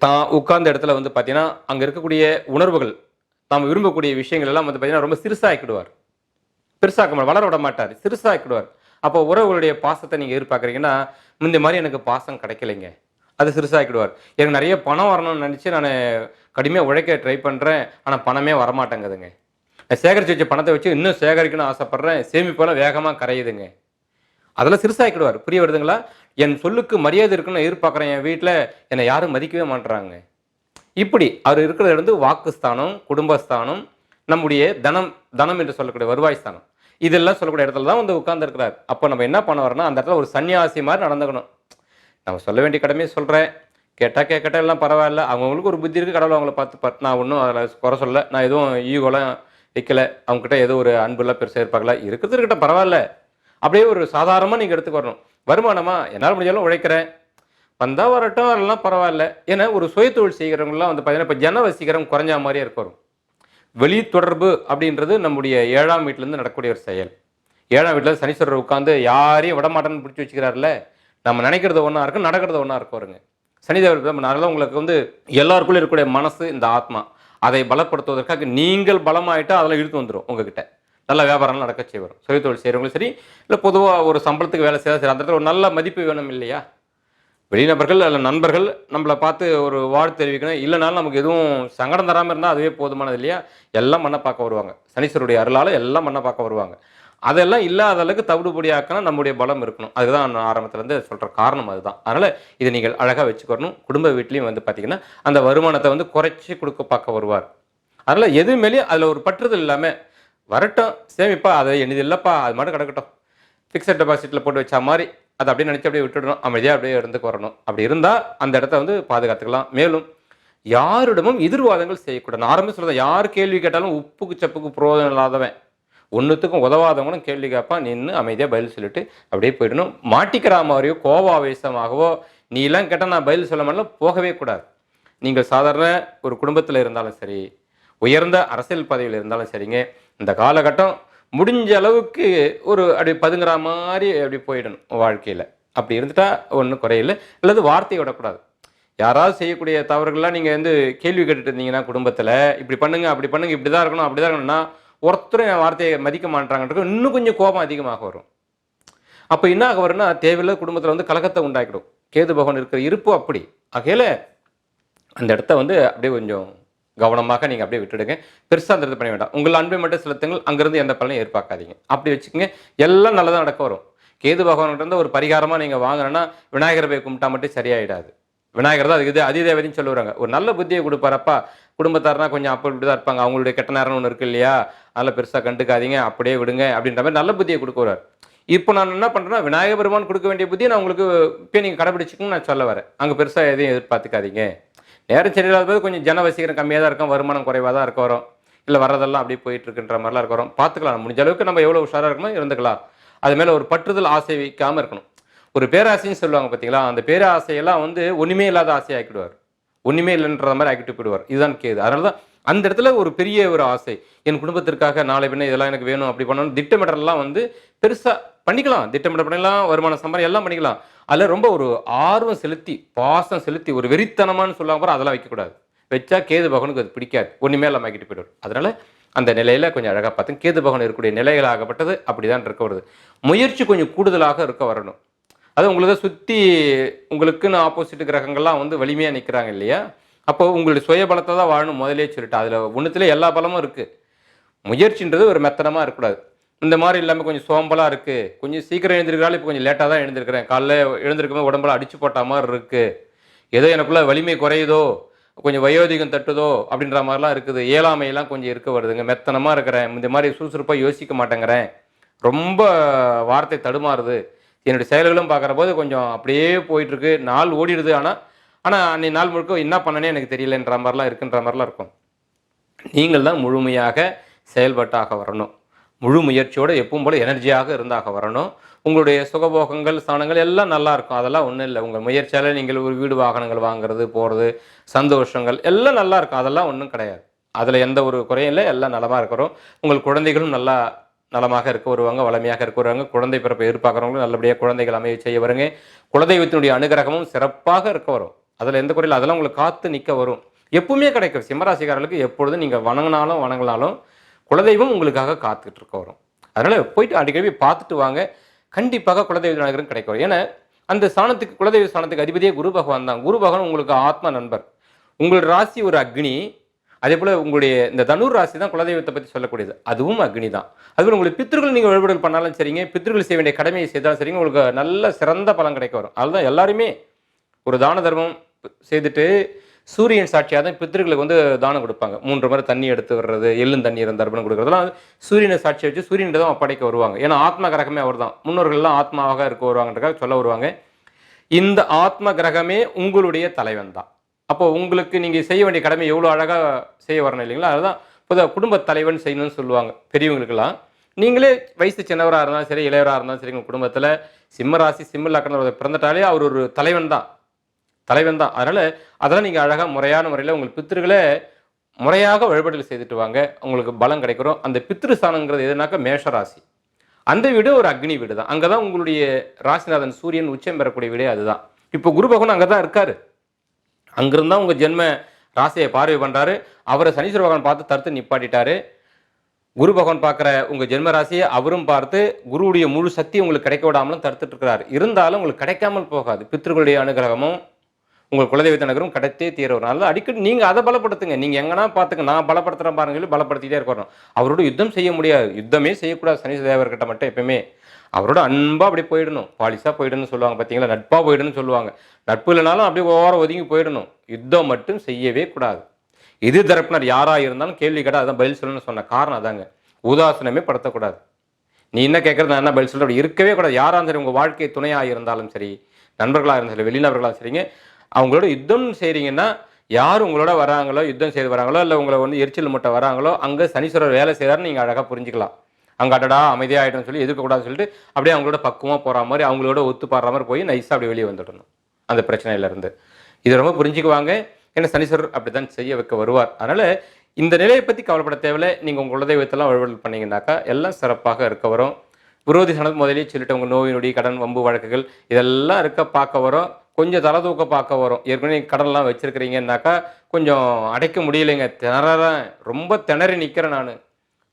தான் உட்கார்ந்த இடத்துல வந்து பார்த்தீங்கன்னா அங்கே இருக்கக்கூடிய உணர்வுகள், நாம் விரும்பக்கூடிய விஷயங்கள் எல்லாம் வந்து பார்த்தீங்கன்னா ரொம்ப சிறுசாக்கிடுவார். பெருசாக்க வளர விட மாட்டார், சிறுசாக்கிடுவார். அப்போ உறவுகளுடைய பாசத்தை நீங்கள் எதிர்பார்க்குறீங்கன்னா இந்த மாதிரி எனக்கு பாசம் கிடைக்கலைங்க, அது சிறுசாக்கிடுவார். எனக்கு நிறைய பணம் வரணும்னு நினச்சி நான் கடுமையாக உழைக்க ட்ரை பண்ணுறேன், ஆனால் பணமே வரமாட்டேங்குதுங்க. நான் சேகரித்து வச்ச பணத்தை வச்சு இன்னும் சேகரிக்கணும்னு ஆசைப்பட்றேன், சேமிப்பெல்லாம் வேகமாக கரையுதுங்க. அதெல்லாம் சிறுசாக்கிடுவார். புரிய வருதுங்களா? என் சொல்லுக்கு மரியாதை இருக்குன்னு எதிர்பார்க்குறேன், என் வீட்டில் என்னை யாரும் மதிக்கவே மாட்டுறாங்க. இப்படி அவர் இருக்கிறது வந்து வாக்குஸ்தானம், குடும்பஸ்தானம், நம்முடைய தனம் என்று சொல்லக்கூடிய வருவாய் ஸ்தானம், இதெல்லாம் சொல்லக்கூடிய இடத்துல தான் வந்து உட்கார்ந்துருக்கிறார். அப்போ நம்ம என்ன பண்ண வரோம்னா அந்த இடத்துல ஒரு சன்னியாசி மாதிரி நடந்துக்கணும். நம்ம சொல்ல வேண்டிய கடமையை சொல்கிறேன், கேட்டால் எல்லாம் பரவாயில்ல, அவங்கவுங்களுக்கு ஒரு புத்தி இருக்குது, கடவுள் அவங்கள பார்த்து நான் ஒன்றும் அதில் குறை சொல்லலை, நான் எதுவும் ஈகோலாம் வைக்கல, அவங்ககிட்ட ஏதோ ஒரு அன்புலாம் பெருசாக இருப்பாங்களா, இருக்கிறது இருக்கட்டும் பரவாயில்ல. அப்படியே ஒரு சாதாரணமாக நீங்கள் எடுத்துக்கு வரணும். வருமானமா என்னால் முடிஞ்சாலும் உழைக்கிறேன், வந்தால் வரட்டும், வரலாம் பரவாயில்ல. ஏன்னா ஒரு சுயத்தொழில் செய்கிறவங்களாம் வந்து பார்த்தீங்கன்னா இப்போ ஜன வசீகரம் குறைஞ்ச மாதிரியே இருக்க வரும். வெளி தொடர்பு அப்படின்றது நம்முடைய 7ஆம் வீட்டிலேருந்து நடக்கக்கூடிய ஒரு செயல். 7ஆம் வீட்டில் சனீஸ்வரர் உட்காந்து யாரையும் விடமாட்டேன்னு பிடிச்சி வச்சுக்கிறாருல, நம்ம நினைக்கிறது ஒன்றா இருக்கும், நடக்கிறது ஒன்றா இருக்கும் வருங்க. சனிதேவர் அதனால உங்களுக்கு வந்து எல்லாருக்குள்ளே இருக்கக்கூடிய மனசு, இந்த ஆத்மா, அதை பலப்படுத்துவதற்காக நீங்கள் பலமாயிட்டா அதெல்லாம் இழுத்து வந்துடும் உங்ககிட்ட. நல்ல வியாபாரம் நடக்க செய்வார். சுயதொழில் செய்கிறவங்களும் சரி, இல்லை பொதுவாக ஒரு சம்பளத்துக்கு வேலை செய்ய சரி, அந்த இடத்துல ஒரு நல்ல மதிப்பு வேணும் இல்லையா? வெளிநபர்கள் அல்ல நண்பர்கள் நம்மளை பார்த்து ஒரு வாழ்த்து தெரிவிக்கணும், இல்லைனாலும் நமக்கு எதுவும் சங்கடம் தராமல் இருந்தால் அதுவே போதுமானது இல்லையா? எல்லாம் மண்ணை பார்க்க வருவாங்க, சனீஸ்வருடைய அருளால் எல்லாம் மண்ணை பார்க்க வருவாங்க. அதெல்லாம் இல்லாத அளவுக்கு தவிடுபடியாக்கணும் நம்முடைய பலம் இருக்கணும். அதுதான் நான் ஆரம்பத்துலேருந்து சொல்கிற காரணம் அதுதான். அதனால் இதை நீங்கள் அழகாக வச்சுக்கணும். குடும்ப வீட்லேயும் வந்து பார்த்திங்கன்னா அந்த வருமானத்தை வந்து குறைச்சி கொடுக்க பார்க்க வருவார். அதனால் எதுவுமேலே அதில் ஒரு பற்றுதல் இல்லாமல் வரட்டும், சேமிப்பா அதை எண்ணிது இல்லைப்பா, அது மட்டும் கிடக்கட்டும், ஃபிக்ஸட் டெபாசிட்டில் போட்டு வச்சா மாதிரி அதை அப்படியே நினச்சி அப்படியே விட்டுடணும், அமைதியாக அப்படியே இருந்துக்கு வரணும். அப்படி இருந்தால் அந்த இடத்த வந்து பாதுகாத்துக்கலாம். மேலும் யாரிடமும் எதிர்வாதங்கள் செய்யக்கூடாது. நான் ஆரம்பி சொல்கிறேன், யார் கேள்வி கேட்டாலும் உப்புக்கு சப்புக்கு புரோஜனம் இல்லாதவன், ஒன்றுத்துக்கும் உதவாதவங்களும் கேள்வி கேட்பான், நின்று அமைதியாக பதில் சொல்லிட்டு அப்படியே போயிடணும். மாட்டிக்கிற மாதிரியோ கோபாவேசமாகவோ நீ எல்லாம் கேட்டால் நான் பதில் சொல்ல மாட்டேன் போகவே கூடாது. நீங்கள் சாதாரண ஒரு குடும்பத்தில் இருந்தாலும் சரி, உயர்ந்த அரசியல் பதவியில் இருந்தாலும் சரிங்க, இந்த காலகட்டம் முடிஞ்ச அளவுக்கு ஒரு அப்படி பதுங்குற மாதிரி அப்படி போயிடணும் வாழ்க்கையில். அப்படி இருந்துட்டா ஒன்றும் குறையில்லை. அல்லது வார்த்தையை விடக்கூடாது. யாராவது செய்யக்கூடிய தவறுகள்லாம் நீங்கள் வந்து கேள்வி கேட்டுட்டு இருந்தீங்கன்னா குடும்பத்தில், இப்படி பண்ணுங்க அப்படி பண்ணுங்க, இப்படி தான் இருக்கணும் அப்படி தான் இருக்கணும்னா, ஒருத்தரும் என் வார்த்தையை மதிக்க மாட்டாங்கன்றது இன்னும் கொஞ்சம் கோபம் அதிகமாக வரும். அப்போ என்ன ஆக வரும்னா, தேவையில்லை குடும்பத்தில் வந்து கலக்கத்தை உண்டாக்கிடும். கேது பகவான் இருக்கிற இருப்பு அப்படி ஆகையில் அந்த இடத்த வந்து அப்படியே கொஞ்சம் கவனமாக நீங்கள் அப்படியே விட்டுடுங்க. பெருசாக அந்த இது பண்ண வேண்டாம். உங்கள் அன்பை மட்டும் செலுத்துங்கள், அங்கேருந்து எந்த பலனையும் எதிர்பார்க்காதீங்க. அப்படி வச்சுக்கோங்க, எல்லாம் நல்லதாக நடக்க வரும். கேது பகவான்கிட்ட ஒரு பரிகாரமாக நீங்கள் வாங்கினா விநாயகரை போய் கும்பிட்டா மட்டும் சரியாயிடாது. விநாயகர் தான் அதுக்கு இது அதிதேவதைன்னு சொல்லுவாங்க. ஒரு நல்ல புத்தியை கொடுப்பாரப்பா. குடும்பத்தார்னா கொஞ்சம் அப்படி இப்படி தான் இருப்பாங்க, அவங்களுடைய கெட்ட நேரம்னு ஒன்று இருக்குது இல்லையா, அதெல்லாம் பெருசாக கண்டுக்காதீங்க, அப்படியே விடுங்க அப்படின்ற மாதிரி நல்ல புத்தியை கொடுக்குறார். இப்போ நான் என்ன பண்ணுறேன்னா, விநாயகர் பெருமான் கொடுக்க வேண்டிய புத்தியை நான் உங்களுக்கு இப்போ நீங்கள் கடைபிடிச்சிக்கணும்னு நான் சொல்ல வரேன். அங்கே பெருசாக எதையும் எதிர்பார்த்துக்காதீங்க. நேரம் சரியில்லாத போது கொஞ்சம் ஜன வசீகரம் கம்மியாக தான் இருக்கும், வருமானம் குறைவாக தான் இருக்க வரும், இல்லை வர்றதெல்லாம் அப்படியே போயிட்டு இருக்குன்ற மாதிரிலாம் இருக்க வரும். பார்த்துக்கலாம், முடிஞ்ச அளவுக்கு நம்ம எவ்வளோ உஷாராக இருக்கணும் இருந்துக்கலாம். அது மேலே ஒரு பற்றுதல் ஆசை வைக்காமல் இருக்கணும். ஒரு பேராசைன்னு சொல்லுவாங்க பார்த்தீங்களா, அந்த பேராசையெல்லாம் வந்து ஒன்றுமே இல்லாத ஆசையை ஆக்கிடுவார், ஒன்றுமே இல்லைன்ற மாதிரி ஆக்கிட்டு போயிடுவார். இதுதான் கேது. அதனால தான் அந்த இடத்துல ஒரு பெரிய ஒரு ஆசை, என் குடும்பத்திற்காக நாளை பின்ன இதெல்லாம் எனக்கு வேணும் அப்படி பண்ணணும் திட்டமிடலாம் வந்து பெருசாக பண்ணிக்கலாம். திட்டமிட பண்ணலாம், வருமான சம்பாரம் எல்லாம் பண்ணிக்கலாம். அதில் ரொம்ப ஒரு ஆர்வம் செலுத்தி பாசம் செலுத்தி ஒரு வெறித்தனமானு சொல்லுவாங்க பாரு, அதெல்லாம் வைக்கக்கூடாது. வச்சா கேது பகவானுக்கு அது பிடிக்காது, ஒன்றுமே இல்லாமல் ஆக்கிட்டு போயிடுவார். அதனால அந்த நிலையில் கொஞ்சம் அழகாக பார்த்து, கேது பகவான் இருக்கக்கூடிய நிலைகளாகப்பட்டது அப்படி தான் இருக்க வருது. முயற்சி கொஞ்சம் கூடுதலாக இருக்க வரணும். அது உங்களுக்கு சுற்றி உங்களுக்குன்னு ஆப்போசிட் கிரகங்கள்லாம் வந்து வலிமையாக நிற்கிறாங்க இல்லையா, அப்போ உங்களுடைய சுய பலத்தை தான் வாழணும் முதலே சொல்லிட்டு. அதில் ஒன்றுத்துல எல்லா பலமும் இருக்குது. முயற்சின்றது ஒரு மெத்தனமாக இருக்கக்கூடாது. இந்த மாதிரி இல்லாமல் கொஞ்சம் சோம்பலாக இருக்குது, கொஞ்சம் சீக்கிரம் எழுந்திருக்கிறாலும் இப்போ கொஞ்சம் லேட்டாக தான் எழுந்திருக்கிறேன், காலைல எழுந்திருக்கும்போது உடம்புல அடிச்சு போட்ட மாதிரி இருக்குது, ஏதோ எனக்குள்ளே வலிமை குறையுதோ, கொஞ்சம் வயோதிகம் தட்டுதோ அப்படின்ற மாதிரிலாம் இருக்குது. இயலாமையெல்லாம் கொஞ்சம் இருக்க வருதுங்க, மெத்தனமாக இருக்கிறேன், இந்த மாதிரி சுறுசுறுப்பாக யோசிக்க மாட்டேங்கிறேன், ரொம்ப வார்த்தை தடுமாறுது, என்னுடைய செயல்களும் பார்க்குற போது கொஞ்சம் அப்படியே போயிட்டுருக்கு, நாள் ஓடிடுது. ஆனால் அன்றைக்கி நாள் முழுக்க என்ன பண்ணனே எனக்கு தெரியலன்ற மாதிரிலாம் இருக்குன்ற மாதிரிலாம் இருக்கும். நீங்கள் தான் முழுமையாக செயல்பட்டாக வரணும். முழு முயற்சியோடு எப்பவும் போல் எனர்ஜியாக இருந்தாக வரணும். உங்களுடைய சுகபோகங்கள் ஸ்தானங்கள் எல்லாம் நல்லா இருக்கும், அதெல்லாம் ஒன்றும் இல்லை. உங்கள் முயற்சியால் நீங்கள் ஒரு வீடு வாகனங்கள் வாங்குறது போகிறது சந்தோஷங்கள் எல்லாம் நல்லா இருக்கும், அதெல்லாம் ஒன்றும் கிடையாது. அதில் எந்த ஒரு குறையும் இல்லை, எல்லாம் நலமாக இருக்கிறோம். உங்கள் குழந்தைகளும் நல்லா நலமாக இருக்க வருவாங்க, வளமையாக இருக்க வருவாங்க. குழந்தை பிறப்பை எதிர்பார்க்குறவங்களும் நல்லபடியாக குழந்தைகள் அமைய செய்ய வருங்க. குலதெய்வத்தினுடைய அனுகிரகமும் சிறப்பாக இருக்க வரும். அதில் எந்த குறையில் அதெல்லாம் உங்களுக்கு காத்து நிற்க வரும், எப்பவுமே கிடைக்கும். சிம்மராசிக்காரர்களுக்கு எப்பொழுதும் நீங்கள் வணங்கினாலும் குலதெய்வம் உங்களுக்காக காத்துக்கிட்டு இருக்க வரும். அதனால் போயிட்டு அடிக்கடி பார்த்துட்டு வாங்க, கண்டிப்பாக குலதெய்வ அனுகிரகம் கிடைக்க வரும். ஏன்னா அந்த ஸ்தானத்துக்கு குலதெய்வ ஸ்தானத்துக்கு அதிபதியே குரு பகவான் தான். குரு பகவான் உங்களுக்கு ஆத்ம நண்பர். உங்கள் ராசி ஒரு அக்னி, அதே போல் உங்களுடைய இந்த தனுர் ராசி தான் குலதெய்வத்தை பற்றி சொல்லக்கூடியது, அதுவும் அக்னி தான். அதுபோல் உங்களுக்கு பித்ருகள் நீங்கள் வழிபாடுகள் பண்ணாலும் சரிங்க, பித்ருகள் செய்ய வேண்டிய கடமையை செய்தாலும் சரிங்க, உங்களுக்கு நல்ல சிறந்த பலன் கிடைக்க வரும். அதுதான் எல்லாருமே ஒரு தான தர்மம் செய்துட்டு சூரியன் சாட்சியாக தான் பித்ருக்களுக்கு வந்து தானம் கொடுப்பாங்க. 3 முறை தண்ணி எடுத்து வர்றது, எள்ளும் தண்ணி இருந்த தர்ப்பணம் கொடுக்குறதுலாம் சூரியனை சாட்சியை வச்சு சூரியன் தான் படைக்க வருவாங்க. ஏன்னா ஆத்மா கிரகமே அவர் தான். முன்னோர்கள்லாம் ஆத்மாவாக இருக்க வருவாங்கன்றக்காக சொல்ல வருவாங்க. இந்த ஆத்ம கிரகமே உங்களுடைய தலைவன் தான். அப்போ உங்களுக்கு நீங்கள் செய்ய வேண்டிய கடமை எவ்வளோ அழகாக செய்ய வரணும் இல்லைங்களா? அதுதான் பொதுவாக குடும்ப தலைவன் செய்யணும்னு சொல்லுவாங்க பெரியவங்களுக்கெல்லாம். நீங்களே வயசு சின்னவராக இருந்தாலும் சரி, இளையவராக இருந்தாலும் சரி, உங்கள் குடும்பத்தில் சிம்ம ராசி சிம்ம லக்னம் பிறந்துட்டாலே அவர் ஒரு தலைவன் தான், தலைவன் தான். அதனால் அதெல்லாம் நீங்கள் அழகாக முறையான முறையில் உங்கள் பித்திருக்களை முறையாக வழிபாடுகள் செய்துட்டு வாங்க, உங்களுக்கு பலம் கிடைக்கிறோம். அந்த பித்ரு ஸ்தானங்கிறது எதுனாக்கா மேஷ ராசி. அந்த வீடு ஒரு அக்னி வீடு தான். அங்கே தான் உங்களுடைய ராசிநாதன் சூரியன் உச்சம் பெறக்கூடிய வீடே அதுதான். இப்போ குரு பகவான் அங்கே தான் இருக்காரு. அங்கிருந்தா உங்கள் ஜென்ம ராசியை பார்வை பண்ணுறாரு. அவரை சனீஸ்வர பகவான் பார்த்து தடுத்து நிப்பாட்டிட்டாரு. குரு பகவான் பார்க்குற உங்கள் ஜென்ம ராசியை அவரும் பார்த்து குருவுடைய முழு சக்தி உங்களுக்கு கிடைக்க விடாமலும் தடுத்துட்டு இருக்கிறாரு. இருந்தாலும் உங்களுக்கு கிடைக்காமல் போகாது. பித்ருக்களுடைய அனுகிரகமும் உங்கள் குலதெய்வத்தை நகரும் கிடைத்தே தீர வரும். அதனால் அடிக்கடி நீங்கள் அதை பலப்படுத்துங்க. நீங்கள் எங்கன்னா பார்த்துங்க, நான் பலப்படுத்துகிறேன் பாருங்க சொல்லி பலப்படுத்திட்டே இருக்கணும். அவரோட யுத்தம் செய்ய முடியாது, யுத்தமே செய்யக்கூடாது. சனி தேவர்கிட்ட மட்டும் எப்பயுமே அவரோட அன்பாக அப்படி போயிடணும், பாலிசாக போயிடணும்னு சொல்லுவாங்க பார்த்தீங்களா, நட்பாக போயிடணும்னு சொல்லுவாங்க. நட்பு இல்லைனாலும் அப்படியே ஓரம் ஒதுங்கி போயிடணும். யுத்தம் மட்டும் செய்யவே கூடாது. எதிர் தரப்பினர் யாராக இருந்தாலும் கேள்வி கேட்டால் அதான் பதில் சொல்லணும்னு சொன்ன காரணம் அதாங்க. உதாசனமே படுத்தக்கூடாது. நீ என்ன கேட்குறது நான் என்ன பதில் சொல்ல, அப்படி இருக்கவே கூடாது. யாராக சரி, உங்கள் வாழ்க்கை துணையாக இருந்தாலும் சரி, நண்பர்களாக இருந்தாலும் சரி, வெளிநபர்களாக சரிங்க, அவங்களோட யுத்தம் செய்கிறீங்கன்னா யார் உங்களோட வராங்களோ, யுத்தம் செய்து வராங்களோ, இல்லை உங்களை வந்து எரிச்சல் முட்டை வராங்களோ, அங்கே சனீஸ்வரர் வேலை செய்கிறாருன்னு நீங்கள் அழகாக புரிஞ்சுக்கலாம். அங்கே அடடா அமைதியாகிட்டோம்னு சொல்லி எதிர்க்கக்கூடாதுன்னு சொல்லிட்டு அப்படியே அவங்களோட பக்குவமாக போகிற மாதிரி, அவங்களோட ஒத்து பாடுற மாதிரி போய் நைஸாக அப்படி வெளியே வந்துடணும் அந்த பிரச்சனையிலேருந்து. இது ரொம்ப புரிஞ்சுக்குவாங்க. ஏன்னா சனீஸ்வரர் அப்படி தான் செய்ய வைக்க வருவார். அதனால் இந்த நிலையை பற்றி கவலைப்பட தேவையில்லை. நீங்கள் உங்கள் குலதெய்வத்தெல்லாம் வழிபாடு பண்ணிங்கன்னாக்கா எல்லாம் சிறப்பாக இருக்க வரும். விரோதி சனது முதலே சொல்லிட்டு உங்கள் நோய் நொடி கடன் வம்பு வழக்குகள் இதெல்லாம் இருக்க பார்க்க வரும். கொஞ்சம் தலை தூக்க பார்க்க வரும். ஏற்கனவே கடன்லாம் வச்சுருக்கிறீங்கன்னாக்கா கொஞ்சம் அடைக்க முடியலைங்க, திணறேன், ரொம்ப திணறி நிற்கிறேன், நான்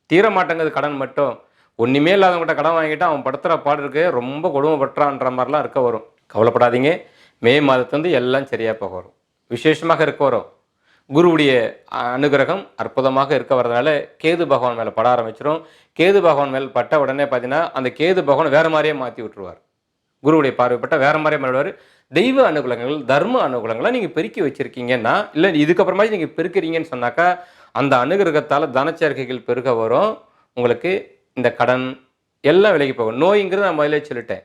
தீர மாட்டேங்குது கடன் மட்டும். ஒன்றுமே இல்லாதவங்ககிட்ட கடன் வாங்கிட்டு அவன் படுத்துகிற பாடு இருக்கு, ரொம்ப கொடுமைப்பட்டுறான்ற மாதிரிலாம் இருக்க வரும். கவலைப்படாதீங்க, மே மாதத்துலேருந்து எல்லாம் சரியாக போக வரும், விசேஷமாக இருக்க வரும். குருவுடைய அனுகிரகம் அற்புதமாக இருக்க வரதுனால கேது பகவான் மேலே பட ஆரம்பிச்சிடும். கேது பகவான் மேலே பட்ட உடனே பார்த்தீங்கன்னா அந்த கேது பகவான் வேறு மாதிரியே மாற்றி விட்டுருவார். குருவுடைய பார்வைப்பட்ட வேறு மாதிரியே மாறுவார். தெய்வ அனுகூலங்கள், தர்ம அனுகூலங்களை நீங்கள் பெருக்கி வச்சுருக்கீங்கன்னா, இல்லை இதுக்கப்புறமா நீங்கள் பெருக்கிறீங்கன்னு சொன்னாக்கா அந்த அனுகிரகத்தால் தனச்சேர்க்கைகள் பெருக வரும். உங்களுக்கு இந்த கடன் எல்லாம் விலகி போகும். நோய்ங்கிறது நான் முதலே சொல்லிட்டேன்,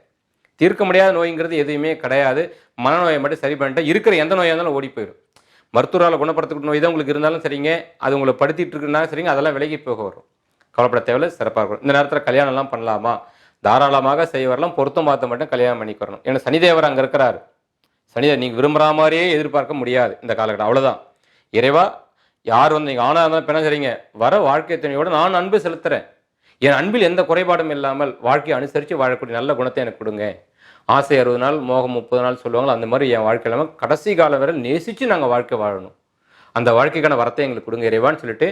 தீர்க்க முடியாத நோய்ங்கிறது எதுவுமே கிடையாது. மனநோயை மட்டும் சரி பண்ணிட்டேன், இருக்கிற எந்த நோயாக இருந்தாலும் ஓடி போயிடும். மருத்துவரால் குணப்படுத்தக்கூடிய நோய் தான் உங்களுக்கு இருந்தாலும் சரிங்க, அது உங்களை படுத்திட்டு இருக்குன்னா சரிங்க, அதெல்லாம் விலகி போக வரும். கவலைப்பட தேவையில்லை, சிறப்பாக இருக்கும். இந்த நேரத்தில் கல்யாணம்லாம் பண்ணலாமா, தாராளமாக செய்ய வரலாம். பொருத்தம் பார்த்து மட்டும் கல்யாணம் பண்ணிக்கு வரணும். ஏன்னா சனிதேவர் அங்கே இருக்கிறாரு. சனிதேவர் நீங்கள் விரும்புகிற மாதிரியே எதிர்பார்க்க முடியாது இந்த காலகட்டம். அவ்வளோதான். இறைவா, யார் வந்து நீங்கள் ஆணாக இருந்தாலும் பெண்ணா சரிங்க, வர வாழ்க்கை துணையோடு நான் அன்பு செலுத்துகிறேன். என் அன்பில் எந்த குறைபாடும் இல்லாமல் வாழ்க்கையை அனுசரித்து வாழக்கூடிய நல்ல குணத்தை எனக்கு கொடுங்க. ஆசை 60 நாள், மோகம் 30 நாள் சொல்லுவாங்களோ, அந்த மாதிரி என் வாழ்க்கை இல்லாமல் கடைசி காலம் வரை நேசித்து நாங்கள் வாழ்க்கை வாழணும். அந்த வாழ்க்கைக்கான வரத்தை எங்களுக்கு கொடுங்க இறைவான்னு சொல்லிட்டு,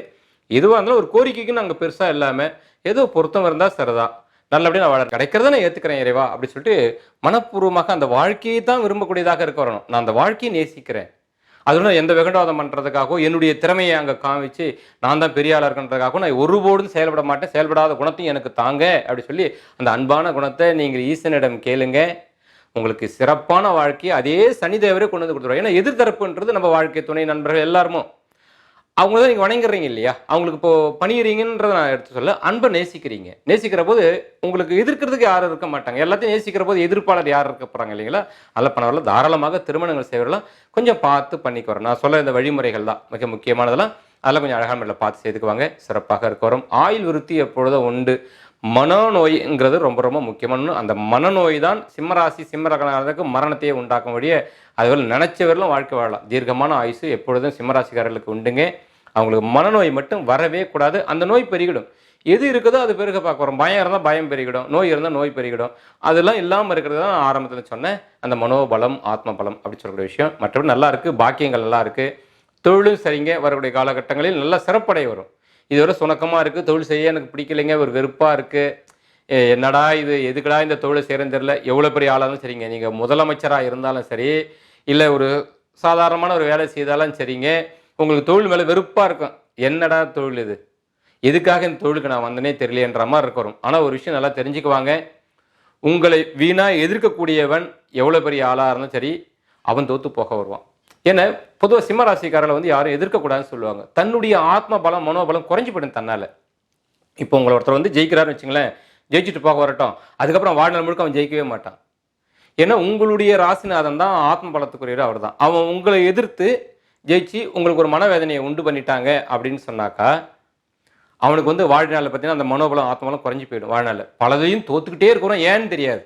எதுவாக இருந்தாலும் ஒரு கோரிக்கைக்கு நாங்கள் பெருசாக இல்லாமல் ஏதோ பொருத்தம் இருந்தால் சரிதான், நல்லபடியாக நான் வாழ கிடைக்கிறத நான் ஏற்றுக்கிறேன் இறைவா அப்படின்னு சொல்லிட்டு மனப்பூர்வமாக அந்த வாழ்க்கையை தான் விரும்பக்கூடியதாக இருக்க வரணும். நான் அந்த வாழ்க்கையை நேசிக்கிறேன். அதோட எந்த வெகுண்டவாதம் பண்ணுறதுக்காகவோ என்னுடைய திறமையை அங்கே காமிச்சு நான் தான் பெரிய ஆளாக இருக்கின்றதுக்காகவும் நான் ஒருபோதும் செயல்பட மாட்டேன். செயல்படாத குணத்தையும் எனக்கு தாங்க அப்படி சொல்லி அந்த அன்பான குணத்தை நீங்கள் ஈசனிடம் கேளுங்க. உங்களுக்கு சிறப்பான வாழ்க்கையை அதே சனிதேவரே கொண்டு வந்து கொடுத்துருவாங்க. ஏன்னா எதிர்த்தரப்புன்றது நம்ம வாழ்க்கை துணை நண்பர்கள் எல்லாருமோ அவங்க தான் நீங்கள் வணங்குறீங்க இல்லையா, அவங்களுக்கு இப்போது பணியிறீங்கன்றதை நான் எடுத்து சொல்ல, அன்பை நேசிக்கிறீங்க. நேசிக்கிற போது உங்களுக்கு எதிர்க்கிறதுக்கு யாரும் இருக்க மாட்டாங்க. எல்லாத்தையும் நேசிக்கிற போது எதிர்ப்பாளர் யார் இருக்க போகிறாங்க இல்லைங்களா. அதில் பண்ணவர்கள் தாராளமாக திருமணங்கள் செய்வரெல்லாம் கொஞ்சம் பார்த்து பண்ணிக்கு வரோம். நான் சொல்ல இந்த வழிமுறைகள் தான் மிக முக்கியமானதெல்லாம், அதெல்லாம் கொஞ்சம் அழகான முறையில் பார்த்து செய்துக்குவாங்க, சிறப்பாக இருக்க வரும். ஆயுள் விருத்தி எப்பொழுதும் உண்டு. மனநோய்ங்கிறது ரொம்ப ரொம்ப முக்கியமான. அந்த மனநோய் தான் சிம்மராசி சிம்மரகனுக்கு மரணத்தையே உண்டாக்கும் வழியே அதுவரை நினைச்சவர்களும் வாழ்க்கை வாழலாம். தீர்க்கமான ஆயுசு எப்பொழுதும் சிம்மராசிக்காரர்களுக்கு உண்டுங்க. அவங்களுக்கு மனநோய் மட்டும் வரவே கூடாது. அந்த நோய் பெருகிடும். எது இருக்குதோ அது பெருக பார்க்க வரும். பயம் இருந்தால் பயம் பெருகிடும், நோய் இருந்தால் நோய் பெருகிடும். அதெல்லாம் இல்லாமல் இருக்கிறது தான் ஆரம்பத்தில் சொன்னேன் அந்த மனோபலம் ஆத்ம பலம் அப்படி சொல்லக்கூடிய விஷயம். மற்றபடி நல்லா இருக்குது, பாக்கியங்கள் நல்லா இருக்குது, தொழிலும் சரிங்க. வரக்கூடிய காலகட்டங்களில் நல்லா சிறப்படை வரும். இதுவரை சுணக்கமாக இருக்குது, தொழில் செய்ய எனக்கு பிடிக்கலைங்க, ஒரு வெறுப்பாக இருக்குது, என்னடா இது, எதுக்கடா இந்த தொழிலை செய்கிறேன்னு தெரியல. எவ்வளோ பெரிய ஆளாக இருந்தாலும் சரிங்க, நீங்கள் முதலமைச்சராக இருந்தாலும் சரி, இல்லை ஒரு சாதாரணமான ஒரு வேலை செய்தாலும் சரிங்க, உங்களுக்கு தொழில் மேலே வெறுப்பாக இருக்கும். என்னடா தொழில் இது, எதுக்காக இந்த தொழிலுக்கு நான் வந்தனே தெரியலேன்ற மாதிரி இருக்கணும். ஆனால் ஒரு விஷயம் நல்லா தெரிஞ்சுக்குவாங்க, உங்களை வீணாக எதிர்க்கக்கூடியவன் எவ்வளோ பெரிய ஆளாக இருந்தாலும் சரி அவன் தோற்று போக வருவான். ஏன்னா பொதுவாக சிம்மராசிக்காரர்களை வந்து யாரும் எதிர்க்கக்கூடாதுன்னு சொல்லுவாங்க. தன்னுடைய ஆத்ம பலம் மனோபலம் குறைஞ்சி போயிடும் தன்னால். இப்போ உங்களை ஒருத்தர் வந்து ஜெயிக்கிறாருன்னு வச்சுங்களேன், ஜெயிச்சுட்டு போக வரட்டும், அதுக்கப்புறம் வாழ்நாள் முழுக்க அவன் ஜெயிக்கவே மாட்டான். ஏன்னா உங்களுடைய ராசிநாதன் தான் ஆத்ம பலத்துக்குரியவர் அவர் தான். அவன் உங்களை எதிர்த்து ஜெயிச்சு உங்களுக்கு ஒரு மனவேதனையை உண்டு பண்ணிட்டாங்க அப்படின்னு சொன்னாக்கா, அவனுக்கு வந்து வாழ்நாளில் பார்த்தீங்கன்னா அந்த மனோபலம் ஆத்மபலம் குறைஞ்சி போயிடும். வாழ்நாளில் பலதையும் தோத்துக்கிட்டே இருக்கிறோம், ஏன்னு தெரியாது.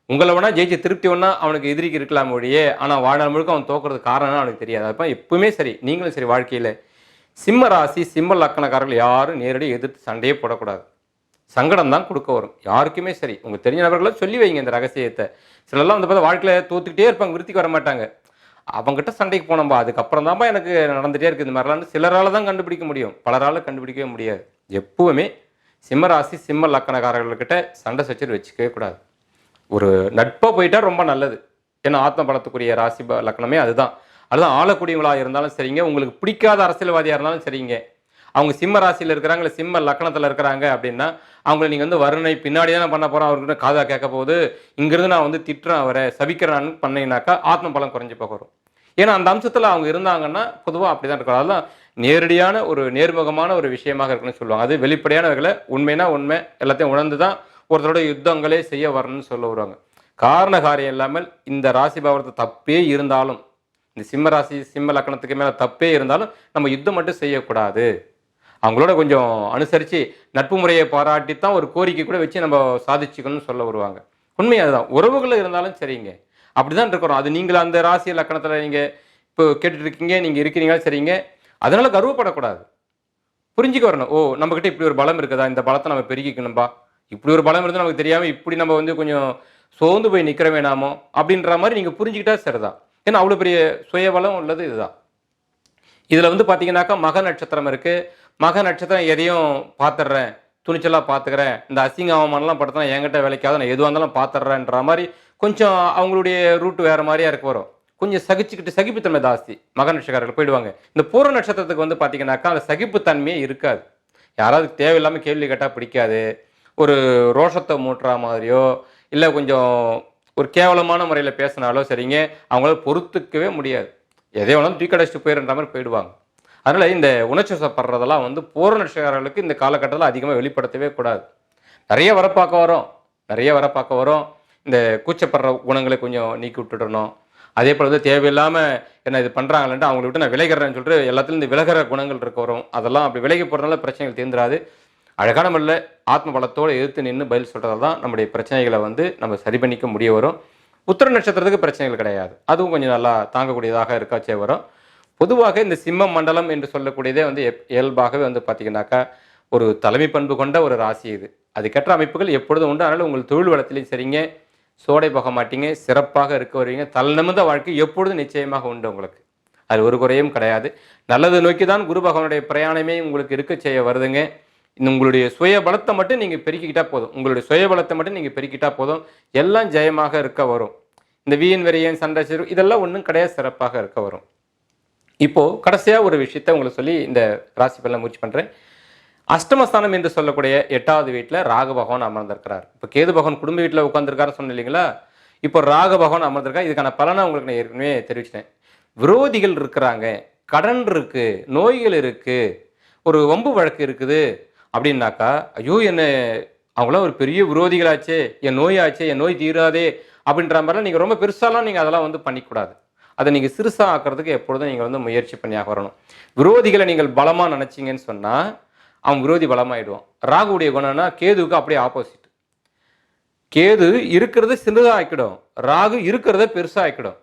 உங்களை வேணா ஜெயிச்சு திருப்தி வேணா அவனுக்கு எதிரிக்கு இருக்கலாம் ஒழியே, ஆனால் வாழ்நாள் முழுக்க அவன் தோக்குறதுக்கு காரணம் அவனுக்கு தெரியாது. அப்போ எப்பவுமே சரி, நீங்களும் சரி, வாழ்க்கையில் சிம்ம ராசி சிம்ம லக்கணக்காரர்கள் யாரும் நேரடி எதிர்த்து சண்டையே போடக்கூடாது. சங்கடம் தான் கொடுக்க வரும் யாருக்குமே சரி. உங்களுக்கு தெரிஞ்ச நபர்களை சொல்லி வைங்க இந்த ரகசியத்தை. சிலர்லாம் வந்து பார்த்தா வாழ்க்கையில் தோத்துக்கிட்டே இருப்பாங்க, விருத்திக்கு வர மாட்டாங்க. அவங்ககிட்ட சண்டைக்கு போனோம்பா, அதுக்கப்புறம் தான்ப்பா எனக்கு நடந்துகிட்டே இருக்குது இந்த மாதிரிலாம் சிலரால் தான் கண்டுபிடிக்க முடியும், பலரால் கண்டுபிடிக்கவே முடியாது. எப்பவுமே சிம்ம ராசி சிம்ம லக்கணக்காரர்கள்கிட்ட சண்டை சச்சரவு வச்சுக்கவே கூடாது. ஒரு நட்பாக போயிட்டா ரொம்ப நல்லது. ஏன்னா ஆத்ம பலத்துக்குரிய ராசி லக்கணமே அதுதான். அதுதான் ஆளக்கூடியவங்களாக இருந்தாலும் சரிங்க, உங்களுக்கு பிடிக்காத அரசியல்வாதியாக இருந்தாலும் சரிங்க, அவங்க சிம்ம ராசியில் இருக்கிறாங்க இல்லை சிம்ம லக்கணத்தில் இருக்கிறாங்க அப்படின்னா அவங்கள நீங்கள் வந்து வருணை பின்னாடி தான் பண்ண போகிறோம், அவர்கிட்ட காதாக கேட்க போகுது, இங்கிருந்து நான் வந்து திட்டுறேன் அவரை சபிக்கிறான்னு பண்ணீங்கன்னாக்கா ஆத்ம பலம் குறைஞ்சி போகிறோம். ஏன்னா அந்த அம்சத்தில் அவங்க இருந்தாங்கன்னா பொதுவாக அப்படி தான் இருக்கும். அதெல்லாம் நேரடியான ஒரு நேர்முகமான ஒரு விஷயமாக இருக்குன்னு சொல்லுவாங்க. அது வெளிப்படையானவர்களை உண்மைனா உண்மை எல்லாத்தையும் உணர்ந்து தான் ஒருத்தரோட யுத்தங்களே செய்ய வரணும்னு சொல்ல வருவாங்க. காரண காரியம் இல்லாமல் இந்த ராசி பாவத்தை தப்பே இருந்தாலும், இந்த சிம்ம ராசி சிம்ம லக்கணத்துக்கு மேலே தப்பே இருந்தாலும் நம்ம யுத்தம் மட்டும் செய்யக்கூடாது. அவங்களோட கொஞ்சம் அனுசரித்து நட்பு முறையை பாராட்டித்தான் ஒரு கோரிக்கை கூட வச்சு நம்ம சாதிச்சுக்கணும்னு சொல்ல வருவாங்க. உண்மை அதுதான். உறவுகள் இருந்தாலும் சரிங்க, அப்படி தான் இருக்கிறோம். அது நீங்கள் அந்த ராசி லக்கணத்தில் நீங்கள் இப்போ கேட்டுட்டு இருக்கீங்க, நீங்கள் இருக்கிறீங்களா சரிங்க, அதனால் கர்வப்படக்கூடாது. புரிஞ்சுக்க வரணும். ஓ, நம்மக்கிட்ட இப்படி ஒரு பலம் இருக்குதா, இந்த பலத்தை நம்ம பெருக்கிக்கணும்பா, இப்படி ஒரு பலம் இருந்தால் நமக்கு தெரியாமல் இப்படி நம்ம வந்து கொஞ்சம் சோர்ந்து போய் நிற்கிற வேணாமோ அப்படின்ற மாதிரி நீங்கள் புரிஞ்சுக்கிட்டா சரிதான். ஏன்னா அவ்வளோ பெரிய சுயபலம் உள்ளது இதுதான். இதில் வந்து பார்த்தீங்கன்னாக்கா மக நட்சத்திரம் இருக்குது. மக நட்சத்திரம் எதையும் பார்த்துட்றேன், துணிச்சலாக பார்த்துக்கிறேன், இந்த அசிங்க அவமானலாம் படுத்தினா என்கிட்ட வேலைக்காக நான் எதுவாக இருந்தாலும் பார்த்துட்றேன்ற மாதிரி கொஞ்சம் அவங்களுடைய ரூட்டு வேறு மாதிரியா இருக்க வரும். கொஞ்சம் சகிச்சுக்கிட்டு சகிப்புத்தன்மை ஜாஸ்தி மக நட்சத்திரக்காரர்கள் போயிடுவாங்க. இந்த பூர நட்சத்திரத்துக்கு வந்து பார்த்தீங்கன்னாக்கா அந்த சகிப்புத்தன்மையே இருக்காது. யாராவது தேவையில்லாமல் கேள்வி கேட்டால் பிடிக்காது. ஒரு ரோஷத்தை மூட்டுற மாதிரியோ இல்லை கொஞ்சம் ஒரு கேவலமான முறையில் பேசினாலோ சரிங்க, அவங்களால பொறுத்துக்கவே முடியாது. எதை வேணாலும் தூக்கடைச்சிட்டு போயிடுற மாதிரி போயிடுவாங்க. அதனால் இந்த உணர்ச்சிவசப்படுறதெல்லாம் வந்து பூர நட்சத்திரக்காரர்களுக்கு இந்த காலகட்டத்தில் அதிகமாக வெளிப்படுத்தவே கூடாது. நிறைய வரப்பாக்க வரும். இந்த கூச்சப்படுற குணங்களை கொஞ்சம் நீக்கி விட்டுடணும். அதே போல் வந்து தேவையில்லாமல் என்ன இது பண்ணுறாங்களேன்ட்டு அவங்கள விட்டு நான் விலகிறேன்னு சொல்லிட்டு எல்லாத்துலேயும் இந்த விலகிற குணங்கள் இருக்க வரும். அதெல்லாம் அப்படி விலகி போகிறதுனால பிரச்சனைகள் தீர்ந்துராது. அழகான முறையில் ஆத்ம பலத்தோடு எதிர்த்து நின்று பதில் சொல்கிறதால தான் நம்முடைய பிரச்சனைகளை வந்து நம்ம சரி பண்ணிக்க முடிய வரும். உத்திர நட்சத்திரத்துக்கு பிரச்சனைகள் கிடையாது, அதுவும் கொஞ்சம் நல்லா தாங்கக்கூடியதாக இருக்காச்சே வரும். பொதுவாக இந்த சிம்ம மண்டலம் என்று சொல்லக்கூடியதே வந்து இயல்பாகவே வந்து பார்த்தீங்கன்னாக்கா ஒரு தலைமை பண்பு கொண்ட ஒரு ராசி இது. அதுக்கேற்ற அமைப்புகள் எப்பொழுதும் உண்டு. அதனால் உங்கள் தொழில் வளத்திலையும் சரிங்க, சோடை போக மாட்டீங்க, சிறப்பாக இருக்க வருவீங்க. தன்னமிர்ந்த வாழ்க்கை எப்பொழுதும் நிச்சயமாக உண்டு உங்களுக்கு. அது ஒரு குறையும் கிடையாது. நல்லது நோக்கி தான் குரு பகவானுடைய பிரயாணமே உங்களுக்கு இருக்க செய்ய வருதுங்க. உங்களுடைய சுய பலத்தை மட்டும் நீங்கள் பெருக்கிக்கிட்டா போதும். உங்களுடைய சுய பலத்தை மட்டும் நீங்கள் பெருக்கிட்டா போதும், எல்லாம் ஜெயமாக இருக்க வரும். இந்த வீண் வெறியன் சண்டை இதெல்லாம் ஒன்றும் கிடையாது, சிறப்பாக இருக்க வரும். இப்போது கடைசியாக ஒரு விஷயத்தை உங்களுக்கு சொல்லி இந்த ராசி பலனை முயற்சி பண்ணுறேன். அஷ்டமஸ்தானம் என்று சொல்லக்கூடிய 8வது வீட்டில் ராகு பகவான் அமர்ந்திருக்கிறார். இப்போ கேது பகவான் குடும்ப வீட்டில் உட்காந்துருக்காரு சொன்னேன் இல்லைங்களா, இப்போ ராகு பகவான் அமர்ந்திருக்காரு. இதுக்கான பலனை உங்களுக்கு நான் ஏற்கனவே தெரிவிச்சிட்டேன். விரோதிகள் இருக்கிறாங்க, கடன் இருக்குது, நோய்கள் இருக்குது, ஒரு வம்பு வழக்கு இருக்குது அப்படின்னாக்கா, ஐயோ என்ன அவங்களாம் ஒரு பெரிய விரோதிகளாச்சே, என் நோயாச்சே, என் நோய் தீராதே அப்படின்ற மாதிரிலாம் நீங்கள் ரொம்ப பெருசாலாம் நீங்கள் அதெல்லாம் வந்து பண்ணிக்கூடாது. அதை நீங்கள் சிறுசாக ஆக்கிறதுக்கு எப்பொழுதும் நீங்கள் வந்து முயற்சி பண்ணியாக வரணும். விரோதிகளை நீங்கள் பலமாக நினச்சிங்கன்னு சொன்னால் அவன் விரோதி பலமாயிடுவான். ராகுடைய குணம்னா கேதுவுக்கு அப்படியே ஆப்போசிட். கேது இருக்கிறத சிறுதாக ஆக்கிடும், ராகு இருக்கிறத பெருசாக ஆக்கிடும்.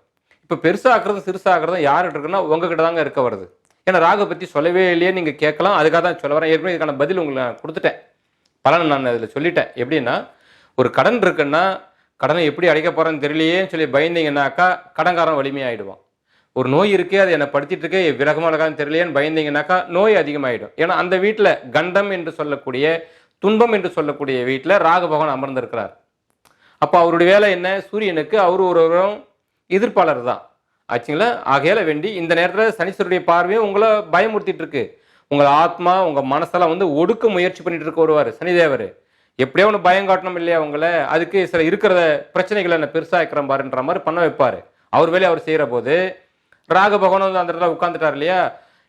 இப்போ பெருசாக ஆக்குறது சிறுசாக ஆக்குறதும் யார்கிட்ட இருக்குன்னா உங்ககிட்ட தாங்க இருக்க வருது. ஏன்னா ராகு பற்றி சொல்லவே இல்லையே நீங்கள் கேட்கலாம், அதுக்காக தான் சொல்ல வரேன். ஏற்கனவே இதுக்கான பதில் உங்களுக்கு நான் கொடுத்துட்டேன், பலன் நான் அதில் சொல்லிட்டேன். எப்படின்னா, ஒரு கடன் இருக்குன்னா கடனை எப்படி அடைக்க போகிறேன்னு தெரியலையேன்னு சொல்லி பயந்தீங்கன்னாக்கா கடன்காரன் வலிமையாகிடுவான். ஒரு நோய் இருக்கே, அது என்னை படுத்திட்டு இருக்கே, விலகமாக இருக்கான்னு தெரியலையேன்னு பயந்தீங்கன்னாக்கா நோய் அதிகமாகிடும். ஏன்னா அந்த வீட்டில் கண்டம் என்று சொல்லக்கூடிய துன்பம் என்று சொல்லக்கூடிய வீட்டில் ராகு பகவான் அமர்ந்திருக்கிறார். அப்போ அவருடைய வேலை என்ன, சூரியனுக்கு அவர் ஒரு எதிர்ப்பாளர் தான் ஆச்சுங்களா. ஆகையால வேண்டி இந்த நேரத்தில் சனீஸ்வருடைய பார்வையும் உங்களை பயமுறுத்திட்டு இருக்கு. உங்கள் ஆத்மா உங்கள் மனசெல்லாம் வந்து ஒடுக்க முயற்சி பண்ணிட்டு இருக்க வருவார் சனிதேவர். எப்படியோ ஒன்று பயம் காட்டணும் இல்லையா உங்களை, அதுக்கு சில இருக்கிற பிரச்சனைகளை என்ன பெருசாக இருக்கிற பாருன்ற மாதிரி பண்ண வைப்பார். அவர் வேலையை அவர் செய்கிற போது ராகு பகவான் வந்து அந்த இடத்துல உட்காந்துட்டார் இல்லையா,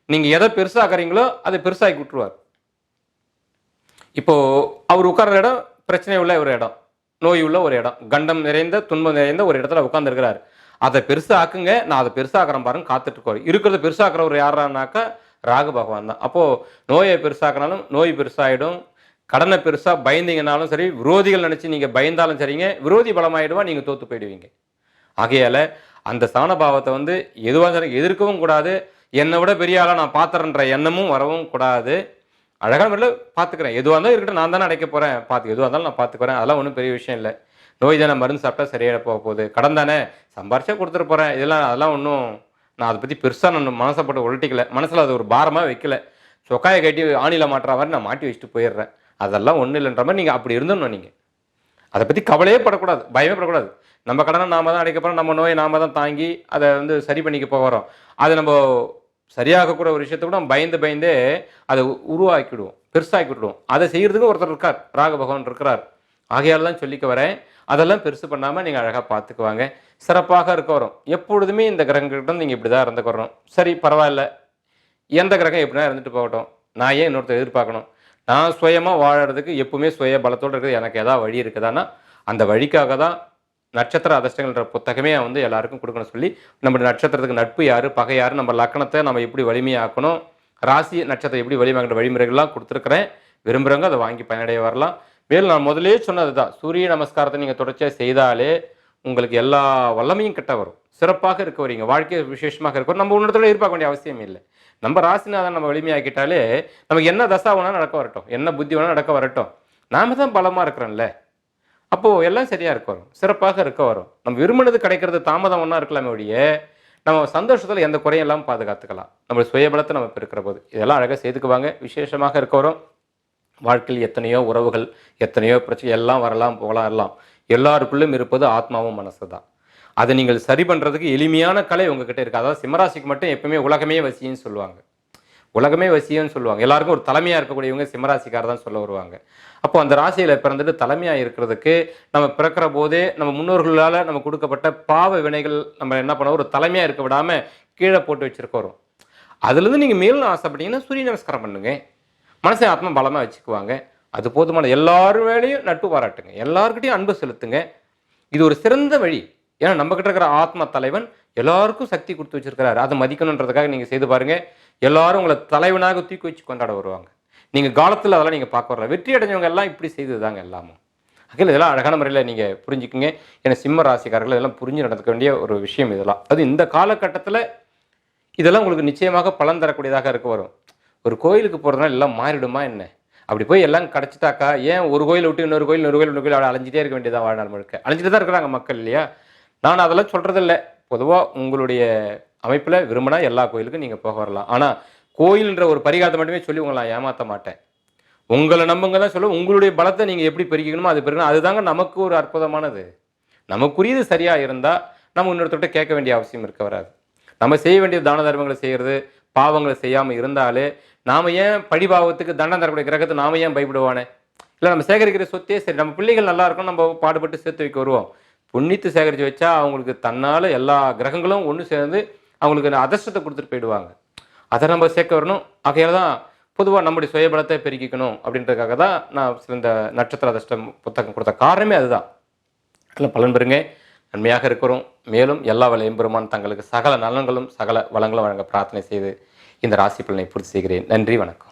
நீங்கள் எதை பெருசாக்குறீங்களோ அதை பெருசாக்கி விட்டுருவார். இப்போ அவர் உட்கார்ற இடம் பிரச்சனை உள்ள ஒரு இடம். நோய் உள்ள ஒரு இடம், கண்டம் நிறைந்த துன்பம் நிறைந்த ஒரு இடத்துல உட்காந்துருக்கிறாரு. அதை பெருசாக்குங்க, நான் அதை பெருசாக்குறேன் பாருங்க, காத்துட்டு இருக்கோம். இருக்கிறத பெருசாக்குறவர் யாரானாக்கா ராகு பகவான் தான். அப்போ நோயை பெருசாக்கினாலும் நோய் பெருசாயிடும். கடனை பெருசா பயந்தீங்கனாலும் சரி, விரோதிகள் நினைச்சு நீங்க பயந்தாலும் சரிங்க, விரோதி பலமாயிடுவா, நீங்க தோத்து போயிடுவீங்க. ஆகையால அந்த ஸ்தானபாவத்தை வந்து எதுவாக இருந்தாலும் எதிர்க்கவும் கூடாது. என்னை விட பெரிய ஆளா நான் பாத்துறேன்ற எண்ணமும் வரவும் கூடாது. அழகான முறையில் பார்த்துக்கிறேன், எதுவாக இருந்தாலும் இருக்கட்டும், நான் தானே அடைக்க போறேன், பார்த்து எதுவாக இருந்தாலும் நான் பார்த்துக்கிறேன், அதெல்லாம் ஒன்றும் பெரிய விஷயம் இல்லை. நோய் தானே, மருந்து சாப்பிட்டா சரியாக போக போகுது, கடன் தானே சம்பாரிச்சா கொடுத்துட்டு போறேன், இதெல்லாம் அதெல்லாம் ஒன்றும் நான் அதை பற்றி பெருசாக நான் மனசை போட்டு உழட்டிக்கல, மனசில் அது ஒரு பாரமாக வைக்கல. சொக்காயை கட்டி ஆணியில் மாட்டுற மாதிரி நான் மாட்டி வச்சுட்டு போயிடுறேன். அதெல்லாம் ஒன்றும் இல்லைன்ற மாதிரி நீங்கள் அப்படி இருந்தோம். நீங்கள் அதை பற்றி கவலையே படக்கூடாது, பயமே படக்கூடாது. நம்ம கடனை நாம தான் அடைக்க போகிறோம், நம்ம நோயை நாம தான் தாங்கி அதை வந்து சரி பண்ணிக்க போகிறோம். அது நம்ம சரியாகக்கூட ஒரு விஷயத்த கூட நம்ம பயந்தே அதை உருவாக்கிவிடுவோம், பெருசாக்கி விடுவோம். அதை செய்யறதுக்கு ஒருத்தர் இருக்கார், ராக பகவான் இருக்கிறார். ஆகையால் தான் சொல்லிக்க வரேன், அதெல்லாம் பெருசு பண்ணாமல் நீங்கள் அழகாக பார்த்துக்குவாங்க, சிறப்பாக இருக்க வரும். எப்பொழுதுமே இந்த கிரகங்கிட்ட நீங்கள் இப்படி தான் இருந்துக்க வரணும். சரி பரவாயில்ல, எந்த கிரகம் எப்படினா இருந்துட்டு போகட்டும், நான் ஏன் இன்னொருத்தர் எதிர்பார்க்கணும்? நான் சுயமாக வாழறதுக்கு எப்பவுமே சுய பலத்தோடு இருக்குது. எனக்கு ஏதாவது வழி இருக்குதான்னா அந்த வழிக்காக தான் நட்சத்திர அதிர்ஷ்டங்கள்ன்ற புத்தகமே வந்து எல்லாருக்கும் கொடுக்கணும் சொல்லி, நம்ம நட்சத்திரத்துக்கு நட்பு யார், பகை யார், நம்ம லக்கணத்தை நம்ம எப்படி வலிமையாக்கணும், ராசி நட்சத்திரம் எப்படி வலிமையாக்கிற வழிமுறைகள்லாம் கொடுத்துருக்குறேன். விரும்புகிறவங்க அதை வாங்கி பயனடைய வரலாம். மேலும் நான் முதலே சொன்னது தான், சூரிய நமஸ்காரத்தை நீங்கள் தொடர்ச்சியாக செய்தாலே உங்களுக்கு எல்லா வல்லமையும் கிட்ட வரும், சிறப்பாக இருக்க வரீங்க, வாழ்க்கை விசேஷமாக இருக்கும். நம்ம ஒன்றுத்துல எதிர்பார்க்க வேண்டிய அவசியம் இல்லை. நம்ம ராசிநாதன் நம்ம வலிமையாக்கிட்டாலே நமக்கு என்ன தசா வேணாலும் நடக்க வரட்டும், என்ன புத்தி வேணாலும் நடக்க வரட்டும், நாம தான் பலமாக இருக்கிறோம்ல, அப்போது எல்லாம் சரியாக இருக்க வரும், சிறப்பாக இருக்க வரும். நம்ம விரும்பினது கிடைக்கிறது தாமதம் ஒன்றா இருக்கலாமே ஒழிய நம்ம சந்தோஷத்தில் எந்த குறையும் இல்லாமல் பாதுகாத்துக்கலாம், நம்ம சுயபலத்தை நம்ம பெருக்கிற போது. இதெல்லாம் அழகாக செய்துக்குவாங்க, விசேஷமாக இருக்க வரும். வாழ்க்கையில் எத்தனையோ உறவுகள், எத்தனையோ பிரச்சனை எல்லாம் வரலாம் போகலாம், எல்லாம் எல்லாருக்குள்ளும் இருப்பது ஆத்மாவும் மனசு தான். அதை நீங்கள் சரி பண்ணுறதுக்கு எளிமையான கலை உங்ககிட்ட இருக்குது. அதாவது சிம்மராசிக்கு மட்டும் எப்பவுமே உலகமே வசியன்னு சொல்லுவாங்க, உலகமே வசியம்னு சொல்லுவாங்க. எல்லாருக்கும் ஒரு தலைமையாக இருக்கக்கூடியவங்க சிம்மராசிக்காரர் தான் சொல்ல வருவாங்க. அப்போ அந்த ராசியில் பிறந்துட்டு தலைமையாக இருக்கிறதுக்கு நம்ம பிறக்கிற போதே நம்ம முன்னோர்களால் நம்ம கொடுக்கப்பட்ட பாவ வினைகள் நம்ம என்ன பண்ண ஒரு தலைமையாக இருக்க விடாமல் கீழே போட்டு வச்சிருக்க வரும். அதுலேருந்து நீங்கள் மேலும் ஆசைப்பட்டீங்கன்னா சூரிய நமஸ்காரம் பண்ணுங்க, மனசை ஆத்மா பலமாக வச்சுக்குவாங்க, அது போதுமான. எல்லாரும் வேலையும் நட்பு பாராட்டுங்க, எல்லாருக்கிட்டையும் அன்பு செலுத்துங்க. இது ஒரு சிறந்த வழி. ஏன்னா நம்ம கிட்ட இருக்கிற ஆத்மா தலைவன் எல்லாருக்கும் சக்தி கொடுத்து வச்சிருக்கிறாரு, அதை மதிக்கணுன்றதுக்காக நீங்கள் செய்து பாருங்க. எல்லாரும் உங்களை தலைவனாக தூக்கி வச்சு கொண்டாட வருவாங்க. நீங்கள் காலத்தில் அதெல்லாம் நீங்கள் பார்க்க வரல, வெற்றி அடைஞ்சவங்க எல்லாம் இப்படி செய்தது தாங்க எல்லாமும். அகில் இதெல்லாம் அழகான முறையில் நீங்கள் புரிஞ்சுக்குங்க. ஏன்னா சிம்ம ராசிக்காரர்கள் இதெல்லாம் புரிஞ்சு நடக்க வேண்டிய ஒரு விஷயம் இதெல்லாம். அது இந்த காலகட்டத்தில் இதெல்லாம் உங்களுக்கு நிச்சயமாக பலன் தரக்கூடியதாக இருக்க வரும். ஒரு கோயிலுக்கு போகிறதுனால எல்லாம் மாறிடுமா என்ன? அப்படி போய் எல்லாம் கிடச்சிட்டாக்கா ஏன் ஒரு கோயில் விட்டு இன்னொரு கோயில் அவளை அலைஞ்சிட்டே இருக்க வேண்டியதாக வாழ்நாள் முழுக்க அலைஞ்சிட்டு தான் இருக்கிறாங்க மக்கள் இல்லையா? நான் அதெல்லாம் சொல்கிறதில்ல. பொதுவாக உங்களுடைய அமைப்பில் விரும்பினா எல்லா கோயிலுக்கும் நீங்கள் போக வரலாம். ஆனால் கோயில்ன்ற ஒரு பரிகாரத்தை மட்டுமே சொல்லி உங்களை நான் ஏமாற்ற மாட்டேன். உங்களை நம்புங்க தான் சொல்லுவோம். உங்களுடைய பலத்தை நீங்கள் எப்படி பெருக்கிக்கணுமோ அது பெருக்கணும். அதுதாங்க நமக்கு ஒரு அற்புதமானது. நமக்குரியது சரியாக இருந்தால் நம்ம இன்னொருத்தர்கிட்ட கேட்க வேண்டிய அவசியம் இருக்க வராது. நம்ம செய்ய வேண்டிய தான தர்மங்களை செய்கிறது, பாவங்களை செய்யாமல் இருந்தாலே நாம் ஏன் படிபாவத்துக்கு தண்டனை தரக்கூடிய கிரகத்தை நாம் ஏன் பயப்படுவானே? இல்லை நம்ம சேகரிக்கிற சொத்தே சரி, நம்ம பிள்ளைகள் நல்லா இருக்கும், நம்ம பாடுபட்டு சேர்த்து வைக்க வருவோம். புண்ணியத்தை சேகரித்து வச்சா அவங்களுக்கு தன்னால் எல்லா கிரகங்களும் ஒன்று சேர்ந்து அவங்களுக்கு அதிர்ஷ்டத்தை கொடுத்துட்டு போயிடுவாங்க. அதை நம்ம சேர்க்க வரணும். ஆகையால் தான் பொதுவாக நம்முடைய சுயபலத்தை பெருக்கிக்கணும் அப்படின்றதுக்காக தான் நான் இந்த நட்சத்திர அதிர்ஷ்டம் புத்தகம் கொடுத்த காரணமே அதுதான். அதில் பலன் பெறுங்க, நன்மையாக இருக்கிறோம். மேலும் எல்லா வள எம்பெருமான் தங்களுக்கு சகல நலன்களும் சகல வளங்களும் வழங்க பிரார்த்தனை செய்து இந்த ராசி பலனை பூர்த்தி செய்கிறேன். நன்றி, வணக்கம்.